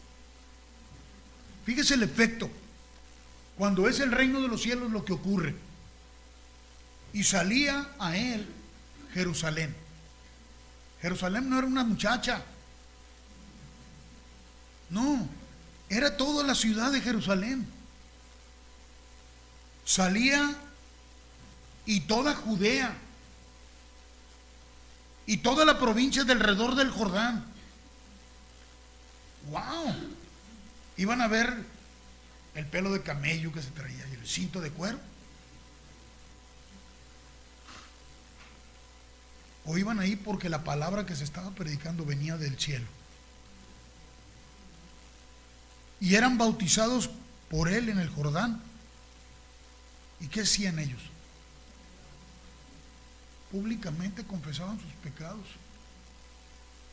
Fíjese el efecto. Cuando es el reino de los cielos lo que ocurre. Y salía a él Jerusalén. Jerusalén no era una muchacha. No, era toda la ciudad de Jerusalén. Salía y toda Judea y toda la provincia del alrededor del Jordán. ¡Wow! Iban a ver el pelo de camello que se traía y el cinto de cuero. O iban ahí porque la palabra que se estaba predicando venía del cielo. Y eran bautizados por él en el Jordán. ¿Y qué hacían ellos? Públicamente confesaban sus pecados.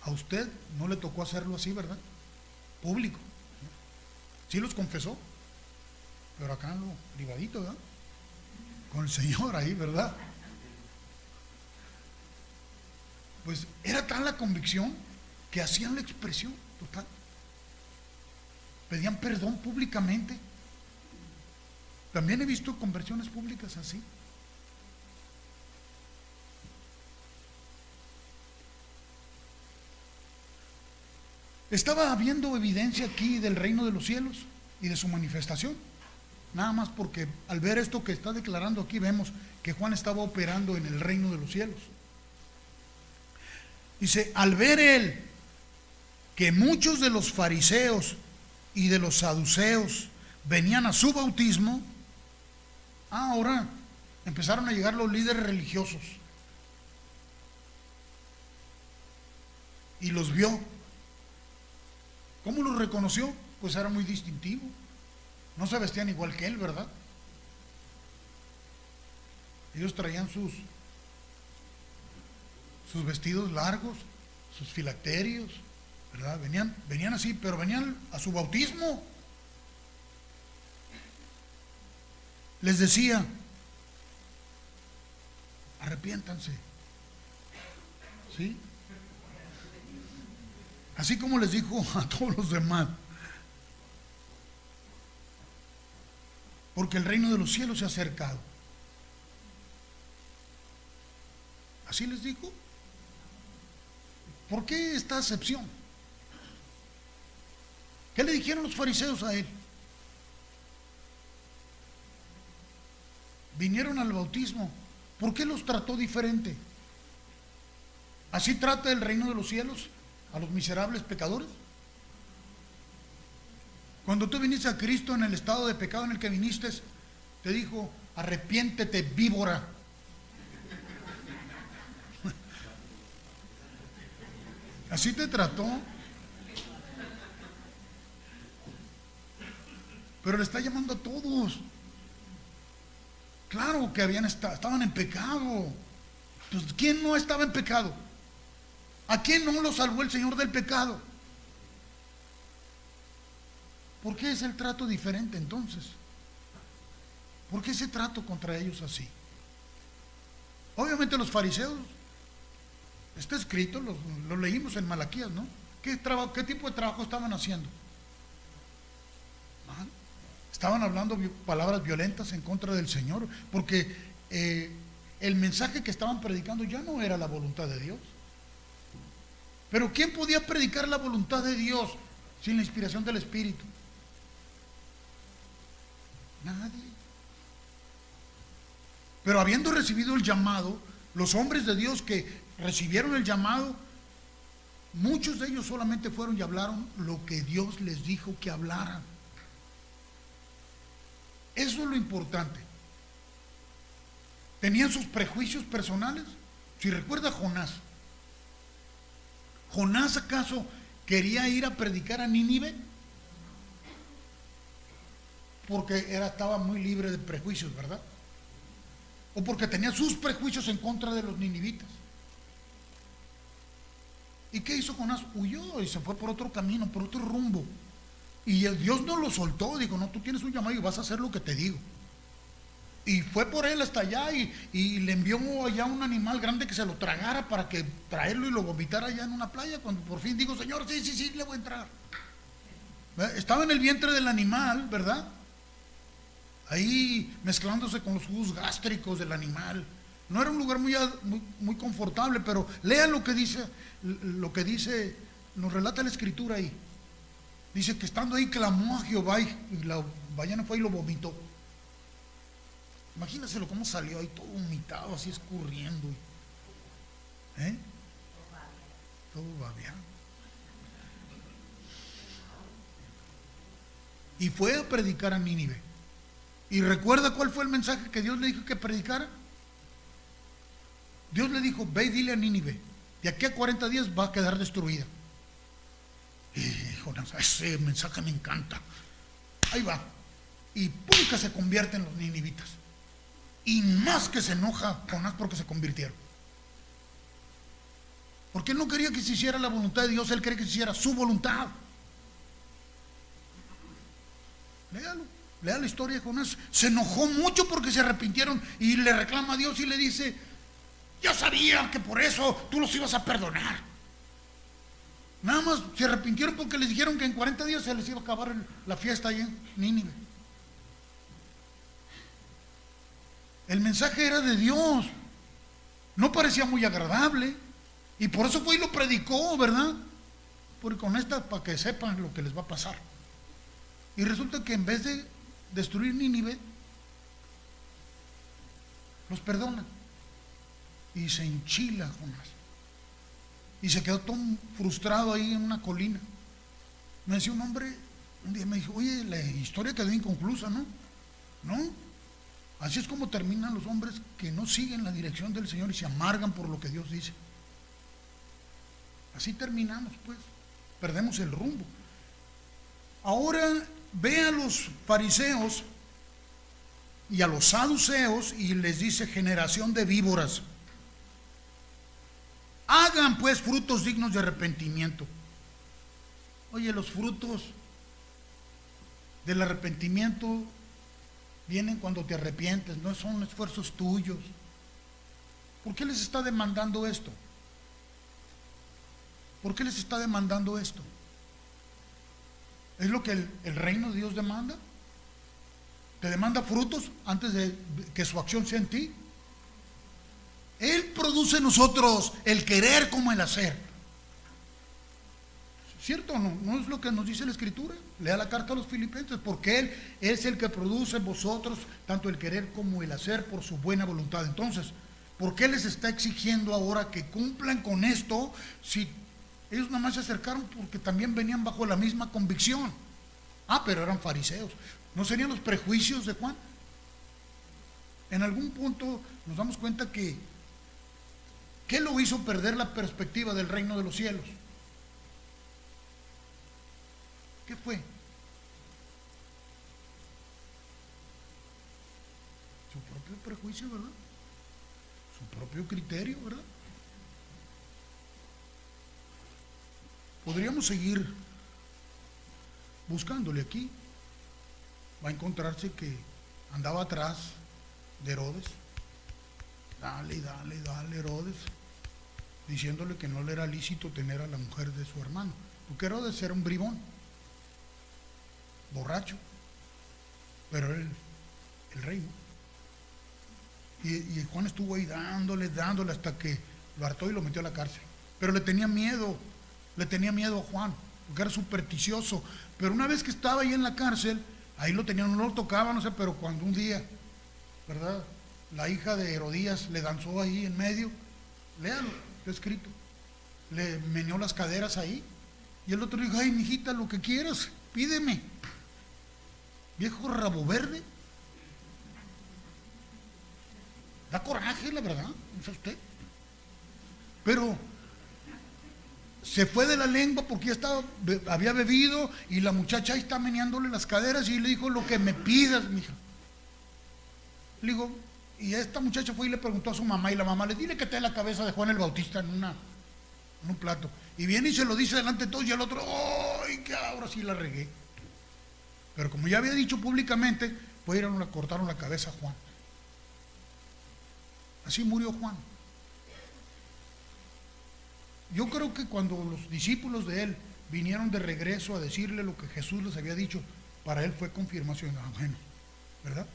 A usted no le tocó hacerlo así, ¿verdad? Público. Sí los confesó, pero acá en lo privadito, ¿verdad? Con el Señor ahí, ¿verdad? Pues era tal la convicción que hacían la expresión total. Pedían perdón públicamente. También he visto conversiones públicas así. Estaba habiendo evidencia aquí del reino de los cielos y de su manifestación. Nada más porque al ver esto que está declarando aquí vemos que Juan estaba operando en el reino de los cielos. Dice, al ver él que muchos de los fariseos y de los saduceos venían a su bautismo, ahora empezaron a llegar los líderes religiosos y los vio. ¿Cómo los reconoció? Pues era muy distintivo. No se vestían igual que él, ¿verdad? Ellos traían sus vestidos largos, sus filacterios, ¿verdad? Venían así, pero venían a su bautismo. Les decía, arrepiéntanse. ¿Sí? Así como les dijo a todos los demás. porque el reino de los cielos se ha acercado. ¿Así les dijo? ¿Por qué esta acepción? ¿Qué le dijeron los fariseos a él? Vinieron al bautismo. ¿Por qué los trató diferente? ¿Así trata el reino de los cielos a los miserables pecadores? Cuando tú viniste a Cristo en el estado de pecado en el que viniste, te dijo: arrepiéntete, víbora. Así te trató. Pero le está llamando a todos. Claro que estaban en pecado. Pues ¿quién no estaba en pecado? ¿A quién no lo salvó el Señor del pecado? ¿Por qué es el trato diferente entonces? ¿Por qué ese trato contra ellos así? Obviamente los fariseos, está escrito, lo leímos en Malaquías, ¿no? ¿Qué tipo de trabajo estaban haciendo? ¿Ah? Estaban hablando palabras violentas en contra del Señor, porque el mensaje que estaban predicando ya no era la voluntad de Dios. Pero ¿quién podía predicar la voluntad de Dios sin la inspiración del Espíritu? Nadie. Pero habiendo recibido el llamado, los hombres de Dios que recibieron el llamado, muchos de ellos solamente fueron y hablaron lo que Dios les dijo que hablaran. Eso es lo importante. ¿Tenían sus prejuicios personales? Si recuerda Jonás. ¿Jonás acaso quería ir a predicar a Nínive? Porque estaba muy libre de prejuicios, ¿verdad? O porque tenía sus prejuicios en contra de los ninivitas. ¿Y qué hizo Jonás? Huyó y se fue por otro camino, por otro rumbo. Y Dios no lo soltó, dijo: no, tú tienes un llamado y vas a hacer lo que te digo. Y fue por él hasta allá y le envió allá un animal grande que se lo tragara para que traerlo y lo vomitara allá en una playa. Cuando por fin dijo: Señor, sí, le voy a entrar. Estaba en el vientre del animal, ¿verdad? Ahí mezclándose con los jugos gástricos del animal. No era un lugar muy confortable, pero lea lo que dice, nos relata la Escritura ahí. Dice que estando ahí clamó a Jehová y la ballena fue y lo vomitó. Imagínenselo cómo salió ahí todo vomitado, así escurriendo. Todo babeado. Y fue a predicar a Nínive. ¿Y recuerda cuál fue el mensaje que Dios le dijo que predicara? Dios le dijo: ve y dile a Nínive, de aquí a 40 días va a quedar destruida. Y Jonás: ese mensaje me encanta. Ahí va. Y ¡pum!, que se convierten los ninivitas. Y más que se enoja Jonás porque se convirtieron. Porque él no quería que se hiciera la voluntad de Dios, él quería que se hiciera su voluntad. Léalo, lea la historia de Jonás. Se enojó mucho porque se arrepintieron y le reclama a Dios y le dice: yo sabía que por eso tú los ibas a perdonar. Nada más se arrepintieron porque les dijeron que en 40 días se les iba a acabar la fiesta allá en Nínive. El mensaje era de Dios. No parecía muy agradable. Y por eso fue y lo predicó, ¿verdad? Porque con esta, para que sepan lo que les va a pasar. Y resulta que en vez de destruir Nínive, los perdona. Y se enchila Jonás. Y se quedó todo frustrado ahí en una colina. Me decía un hombre, un día me dijo: oye, la historia quedó inconclusa, ¿no? ¿No? Así es como terminan los hombres que no siguen la dirección del Señor y se amargan por lo que Dios dice. Así terminamos, pues. Perdemos el rumbo. Ahora ve a los fariseos y a los saduceos y les dice: generación de víboras, hagan pues frutos dignos de arrepentimiento. Oye, los frutos del arrepentimiento vienen cuando te arrepientes, no son esfuerzos tuyos. ¿Por qué les está demandando esto? ¿Por qué les está demandando esto? ¿Es lo que el reino de Dios demanda? te demanda frutos antes de que su acción sea en ti. Él produce en nosotros el querer como el hacer. ¿Cierto o no? ¿No es lo que nos dice la Escritura? Lea la carta a los Filipenses, porque Él es el que produce en vosotros tanto el querer como el hacer por su buena voluntad. Entonces, ¿por qué les está exigiendo ahora que cumplan con esto si ellos nada más se acercaron porque también venían bajo la misma convicción? Ah, pero eran fariseos. ¿No serían los prejuicios de Juan? En algún punto nos damos cuenta que ¿qué lo hizo perder la perspectiva del reino de los cielos? ¿Qué fue? Su propio prejuicio, ¿verdad? Su propio criterio, ¿verdad? Podríamos seguir buscándole aquí. Va a encontrarse que andaba atrás de Herodes. Dale, Herodes, diciéndole que no le era lícito tener a la mujer de su hermano, porque Herodes era un bribón, borracho, pero era el rey, ¿no? Y Juan estuvo ahí dándole hasta que lo hartó y lo metió a la cárcel. Pero le tenía miedo a Juan, porque era supersticioso. Pero una vez que estaba ahí en la cárcel, ahí lo tenían, no lo tocaba, no sé, pero cuando un día, ¿verdad?, la hija de Herodías le danzó ahí en medio, léalo, está escrito, le meneó las caderas ahí, y el otro dijo: ay, mijita, lo que quieras, pídeme. Viejo rabo verde. Da coraje, la verdad, no sé usted. Pero se fue de la lengua porque ya había bebido, y la muchacha ahí está meneándole las caderas, y le dijo: lo que me pidas, mija. Le digo, y esta muchacha fue y le preguntó a su mamá, y la mamá le: dile que te dé la cabeza de Juan el Bautista en un plato. Y viene y se lo dice delante de todos, y el otro: ¡ay, que ahora sí la regué! Pero como ya había dicho públicamente, pues le cortaron la cabeza a Juan. Así murió Juan. Yo creo que cuando los discípulos de él vinieron de regreso a decirle lo que Jesús les había dicho, para él fue confirmación. Ah, bueno, ¿verdad?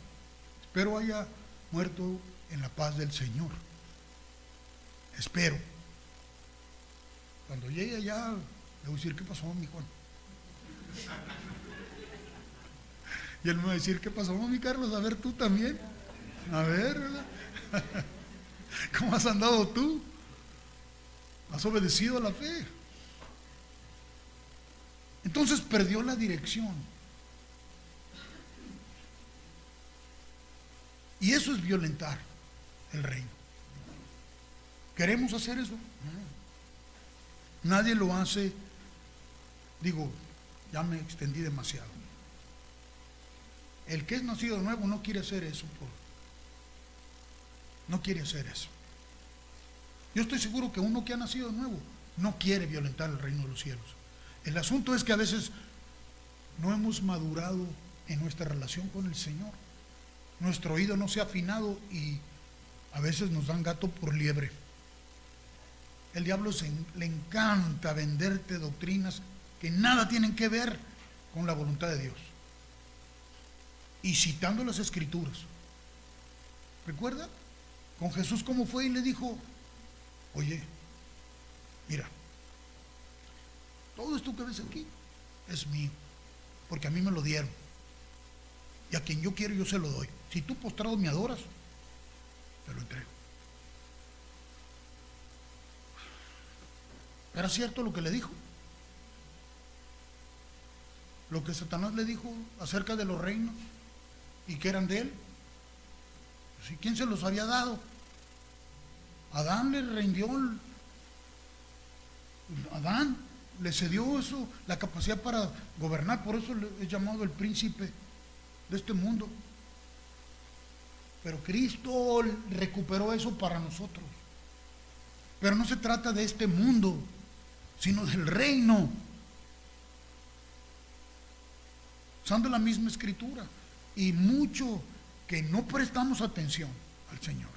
Espero haya muerto en la paz del Señor. Espero. Cuando llegue allá, le voy a decir: ¿qué pasó, mi Juan? Y él me va a decir: ¿qué pasó, mi Carlos? A ver, tú también. A ver, ¿verdad? ¿Cómo has andado tú? ¿Has obedecido a la fe? Entonces perdió la dirección. Y eso es violentar el reino. ¿Queremos hacer eso? No. Nadie lo hace. Digo, ya me extendí demasiado. El que es nacido de nuevo no quiere hacer eso. No quiere hacer eso. Yo estoy seguro que uno que ha nacido de nuevo no quiere violentar el reino de los cielos. El asunto es que a veces no hemos madurado en nuestra relación con el Señor. Nuestro oído no se ha afinado y a veces nos dan gato por liebre. El diablo le encanta venderte doctrinas que nada tienen que ver con la voluntad de Dios. Y citando las Escrituras. ¿Recuerda? Con Jesús, ¿cómo fue? Y le dijo: oye, mira, todo esto que ves aquí es mío, porque a mí me lo dieron, y a quien yo quiero yo se lo doy. Si tú postrado me adoras, te lo entrego. ¿Era cierto lo que le dijo? Lo que Satanás le dijo acerca de los reinos y que eran de él. ¿Y quién se los había dado? Adán le rindió, Adán le cedió eso, la capacidad para gobernar. Por eso es llamado el príncipe de este mundo. Pero Cristo recuperó eso para nosotros. Pero no se trata de este mundo, sino del reino. Usando la misma Escritura. Y mucho que no prestamos atención al Señor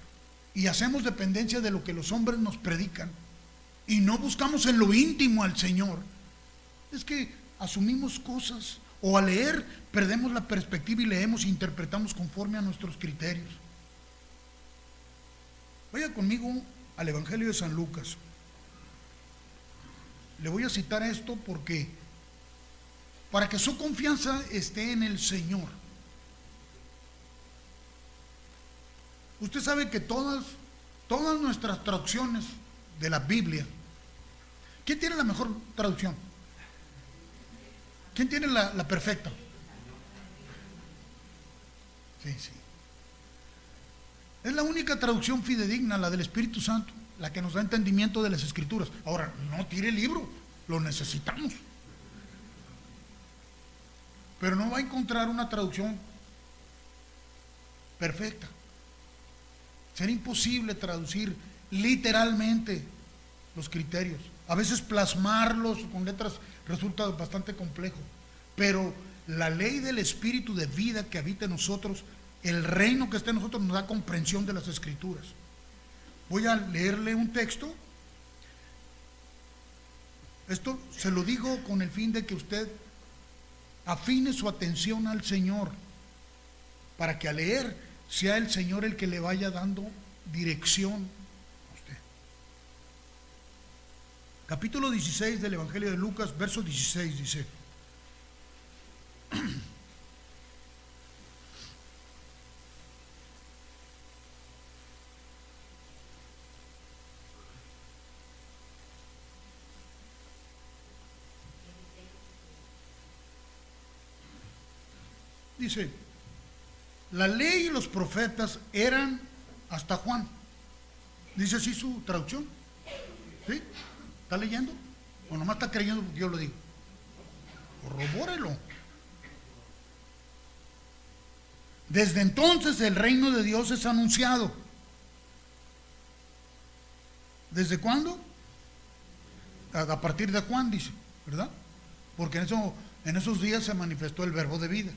y hacemos dependencia de lo que los hombres nos predican y no buscamos en lo íntimo al Señor, es que asumimos cosas O al leer perdemos la perspectiva y leemos e interpretamos conforme a nuestros criterios. Vaya conmigo al Evangelio de San Lucas. Le voy a citar esto porque para que su confianza esté en el Señor. Usted sabe que todas nuestras traducciones de la Biblia, ¿quién tiene la mejor traducción? ¿Quién tiene la perfecta? Sí. Es la única traducción fidedigna, la del Espíritu Santo, la que nos da entendimiento de las Escrituras. Ahora, no tire el libro, lo necesitamos. Pero no va a encontrar una traducción perfecta. Será imposible traducir literalmente los criterios. A veces plasmarlos con letras resulta bastante complejo. Pero la ley del Espíritu de vida que habita en nosotros, el reino que está en nosotros, nos da comprensión de las Escrituras. Voy a leerle un texto. Esto se lo digo con el fin de que usted afine su atención al Señor, para que al leer sea el Señor el que le vaya dando dirección a usted. Capítulo 16 del Evangelio de Lucas, verso 16 dice: dice, la ley y los profetas eran hasta Juan. Dice así su traducción. ¿Sí? ¿Está leyendo? ¿O nomás está creyendo porque yo lo digo? Corrobórelo. Desde entonces el reino de Dios es anunciado. ¿Desde cuándo? A partir de Juan, dice, ¿verdad? Porque en esos días se manifestó el verbo de vida.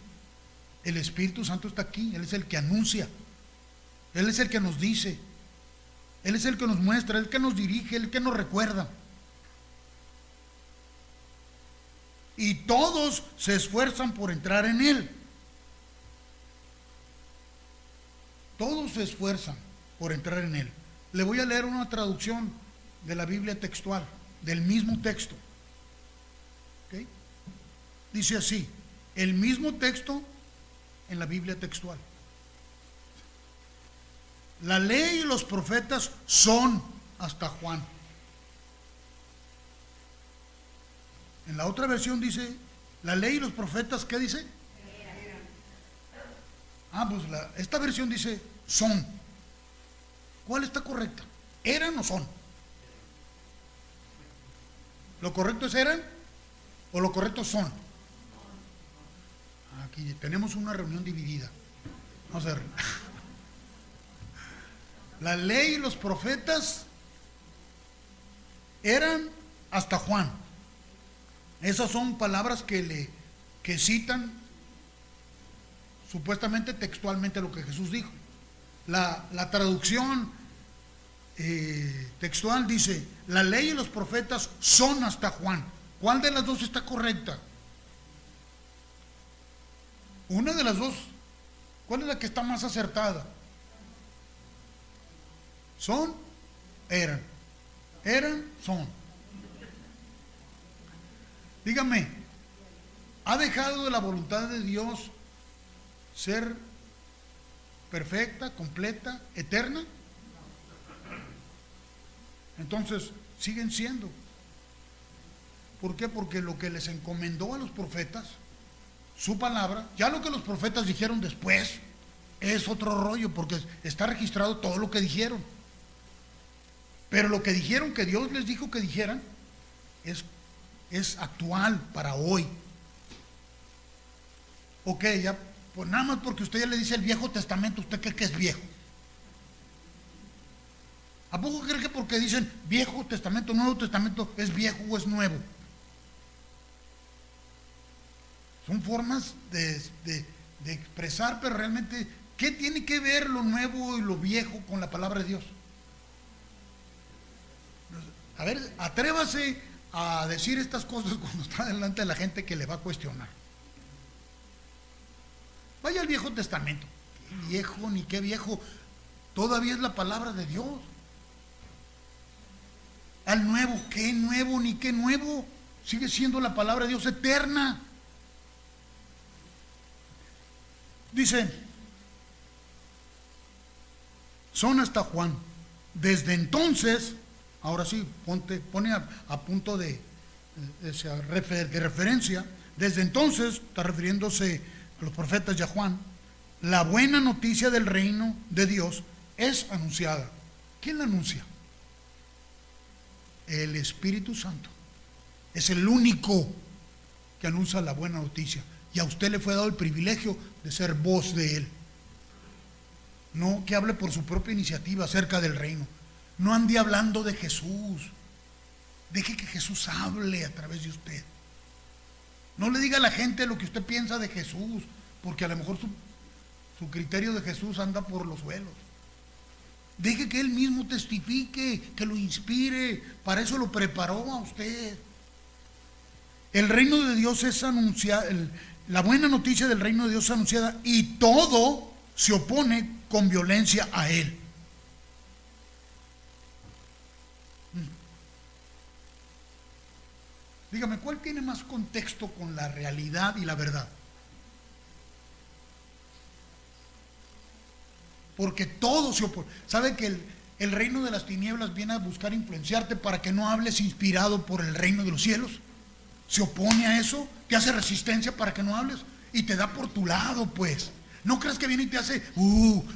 El Espíritu Santo está aquí, Él es el que anuncia, Él es el que nos dice, Él es el que nos muestra, el que nos dirige, el que nos recuerda. Y todos se esfuerzan por entrar en Él. Todos se esfuerzan por entrar en Él. Le voy a leer una traducción de la Biblia textual, del mismo texto. ¿Okay? Dice así, el mismo texto en la Biblia textual. La ley y los profetas son hasta Juan. En la otra versión dice, la ley y los profetas, ¿qué dice? Pues esta versión dice, son. ¿Cuál está correcta? ¿Eran o son? ¿Lo correcto es eran o lo correcto son? Aquí tenemos una reunión dividida. Vamos a ver. La ley y los profetas eran hasta Juan. Esas son palabras que citan supuestamente textualmente lo que Jesús dijo. La traducción textual dice, la ley y los profetas son hasta Juan. ¿Cuál de las dos está correcta? Una de las dos. ¿Cuál es la que está más acertada? Son, eran. Eran, son. Dígame, ¿ha dejado de la voluntad de Dios ser perfecta, completa, eterna? Entonces, siguen siendo. ¿Por qué? Porque lo que les encomendó a los profetas, su palabra, ya lo que los profetas dijeron después, es otro rollo, porque está registrado todo lo que dijeron. Pero lo que dijeron, que Dios les dijo que dijeran, es actual para hoy. Ok, ya, pues nada más porque usted ya le dice el Viejo Testamento, ¿usted cree que es viejo? ¿A poco cree que porque dicen Viejo Testamento, Nuevo Testamento, es viejo o es nuevo? Son formas de expresar, pero realmente, ¿qué tiene que ver lo nuevo y lo viejo con la palabra de Dios? A ver, atrévase a decir estas cosas cuando está delante de la gente que le va a cuestionar. Vaya al Viejo Testamento. Qué viejo, ni qué viejo. Todavía es la palabra de Dios. Al Nuevo, qué nuevo, ni qué nuevo. Sigue siendo la palabra de Dios eterna. Dice, son hasta Juan. Desde entonces, ahora sí, pone a punto de referencia. Desde entonces, está refiriéndose a los profetas y a Juan, la buena noticia del reino de Dios es anunciada. ¿Quién la anuncia? El Espíritu Santo. Es el único que anuncia la buena noticia. Y a usted le fue dado el privilegio de ser voz de Él. No que hable por su propia iniciativa acerca del reino. No ande hablando de Jesús. Deje que Jesús hable a través de usted. No le diga a la gente lo que usted piensa de Jesús, porque a lo mejor su criterio de Jesús anda por los suelos. Deje que Él mismo testifique, que lo inspire. Para eso lo preparó a usted. El reino de Dios es anunciado, la buena noticia del reino de Dios es anunciada y todo se opone con violencia a Él. Dígame, ¿cuál tiene más contexto con la realidad y la verdad? Porque todo se opone. ¿Sabe que el reino de las tinieblas viene a buscar influenciarte para que no hables inspirado por el reino de los cielos? Se opone a eso, te hace resistencia para que no hables y te da por tu lado, pues. No creas que viene y te hace,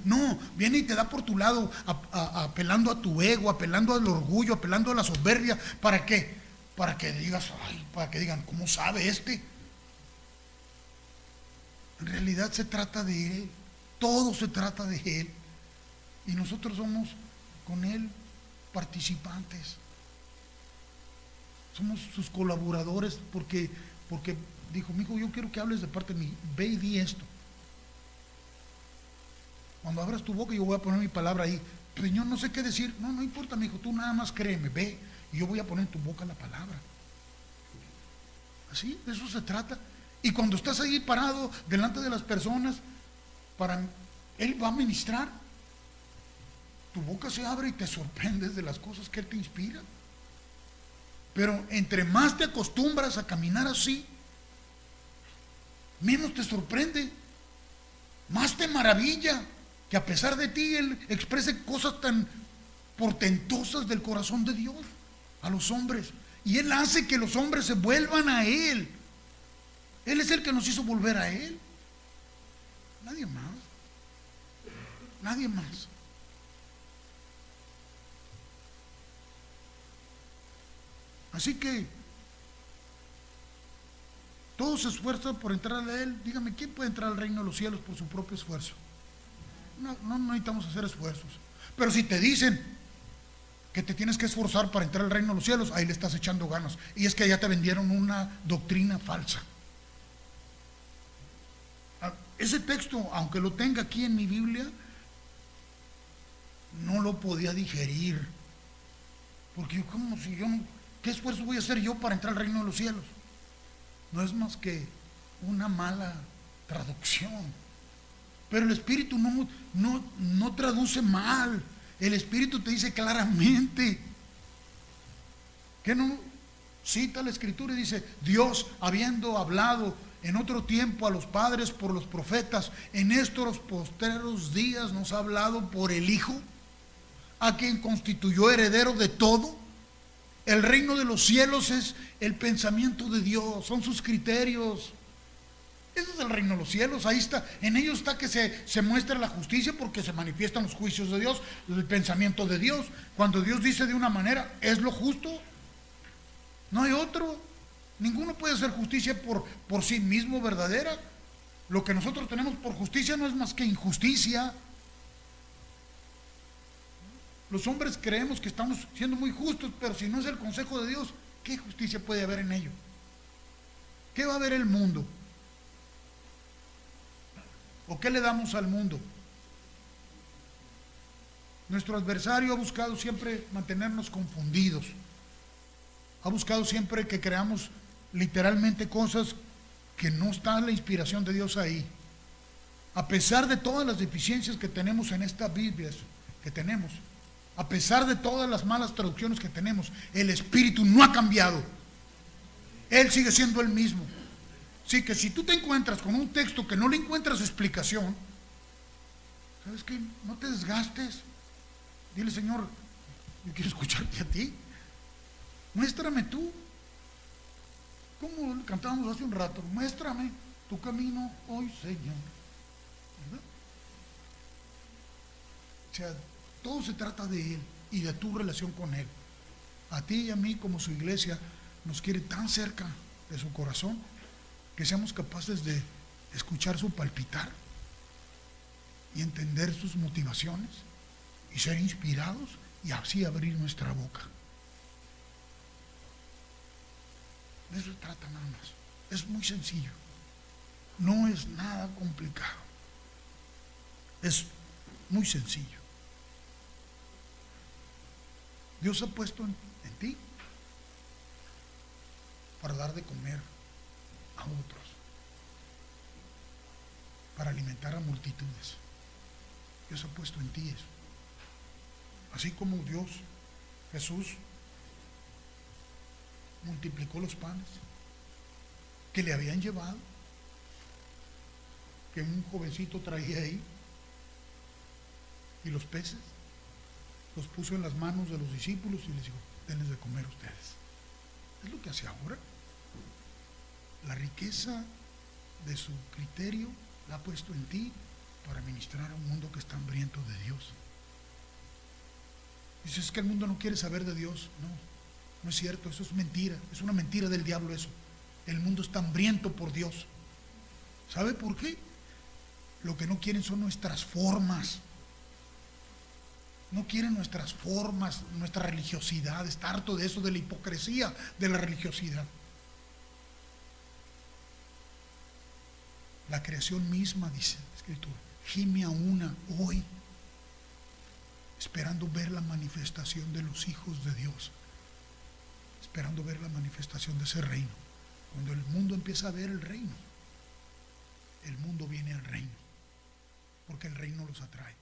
no, viene y te da por tu lado, apelando a tu ego, apelando al orgullo, apelando a la soberbia. ¿Para qué? Para que digas, para que digan, ¿cómo sabe este? En realidad se trata de Él, todo se trata de Él. Y nosotros somos con Él participantes. Somos sus colaboradores porque dijo, mijo, yo quiero que hables de parte de mí, ve y di esto. Cuando abras tu boca yo voy a poner mi palabra ahí. Señor, no sé qué decir. No importa, mijo, tú nada más créeme, ve y yo voy a poner en tu boca la palabra. Así, de eso se trata. Y cuando estás ahí parado delante de las personas, Él va a ministrar. Tu boca se abre y te sorprendes de las cosas que Él te inspira. Pero entre más te acostumbras a caminar así, menos te sorprende, más te maravilla que a pesar de ti Él exprese cosas tan portentosas del corazón de Dios a los hombres. Y Él hace que los hombres se vuelvan a Él. Él es el que nos hizo volver a Él. Nadie más. Nadie más. Así que todos se esfuerzan por entrar a Él. Dígame, ¿quién puede entrar al reino de los cielos por su propio esfuerzo? No necesitamos hacer esfuerzos. Pero si te dicen que te tienes que esforzar para entrar al reino de los cielos, ahí le estás echando ganas. Y es que ya te vendieron una doctrina falsa. Ese texto, aunque lo tenga aquí en mi Biblia, no lo podía digerir. Porque como si yo no... ¿Qué esfuerzo voy a hacer yo para entrar al reino de los cielos? No es más que una mala traducción. Pero el Espíritu no traduce mal. El Espíritu te dice claramente. ¿Qué no cita la Escritura y dice, Dios, habiendo hablado en otro tiempo a los padres por los profetas, en estos postreros días nos ha hablado por el Hijo, a quien constituyó heredero de todo? El reino de los cielos es el pensamiento de Dios, son sus criterios. Ese es el reino de los cielos, ahí está, en ellos está que se muestra la justicia porque se manifiestan los juicios de Dios, el pensamiento de Dios. Cuando Dios dice de una manera, es lo justo, no hay otro. Ninguno puede hacer justicia por sí mismo verdadera. Lo que nosotros tenemos por justicia no es más que injusticia. Los hombres creemos que estamos siendo muy justos, pero si no es el consejo de Dios, ¿qué justicia puede haber en ello? ¿Qué va a ver el mundo? ¿O qué le damos al mundo? Nuestro adversario ha buscado siempre mantenernos confundidos. Ha buscado siempre que creamos literalmente cosas que no está la inspiración de Dios ahí. A pesar de todas las deficiencias que tenemos en esta Biblia, que tenemos, a pesar de todas las malas traducciones que tenemos, el Espíritu no ha cambiado. Él sigue siendo el mismo. Así que si tú te encuentras con un texto que no le encuentras explicación, ¿sabes qué? No te desgastes. Dile, Señor, yo quiero escucharte a ti. Muéstrame tú. Como cantábamos hace un rato, muéstrame tu camino hoy, Señor. ¿Verdad? O sea, todo se trata de Él y de tu relación con Él. A ti y a mí, como su iglesia, nos quiere tan cerca de su corazón que seamos capaces de escuchar su palpitar y entender sus motivaciones y ser inspirados y así abrir nuestra boca. De eso se trata nada más. Es muy sencillo. No es nada complicado. Es muy sencillo. Dios ha puesto en ti para dar de comer a otros, para alimentar a multitudes. Dios ha puesto en ti eso. Así como Dios, Jesús, multiplicó los panes que le habían llevado, que un jovencito traía ahí, y los peces, los puso en las manos de los discípulos y les dijo, denles de comer a ustedes. Es lo que hace ahora. La riqueza de su criterio la ha puesto en ti para ministrar a un mundo que está hambriento de Dios. Dices que el mundo no quiere saber de Dios. No, no es cierto, eso es mentira, es una mentira del diablo eso. El mundo está hambriento por Dios. ¿Sabe por qué? Lo que no quieren son nuestras formas. No quieren nuestras formas, nuestra religiosidad. Está harto de eso, de la hipocresía de la religiosidad. La creación misma, dice la Escritura, gime a una hoy, esperando ver la manifestación de los hijos de Dios, esperando ver la manifestación de ese reino. Cuando el mundo empieza a ver el reino, el mundo viene al reino, porque el reino los atrae.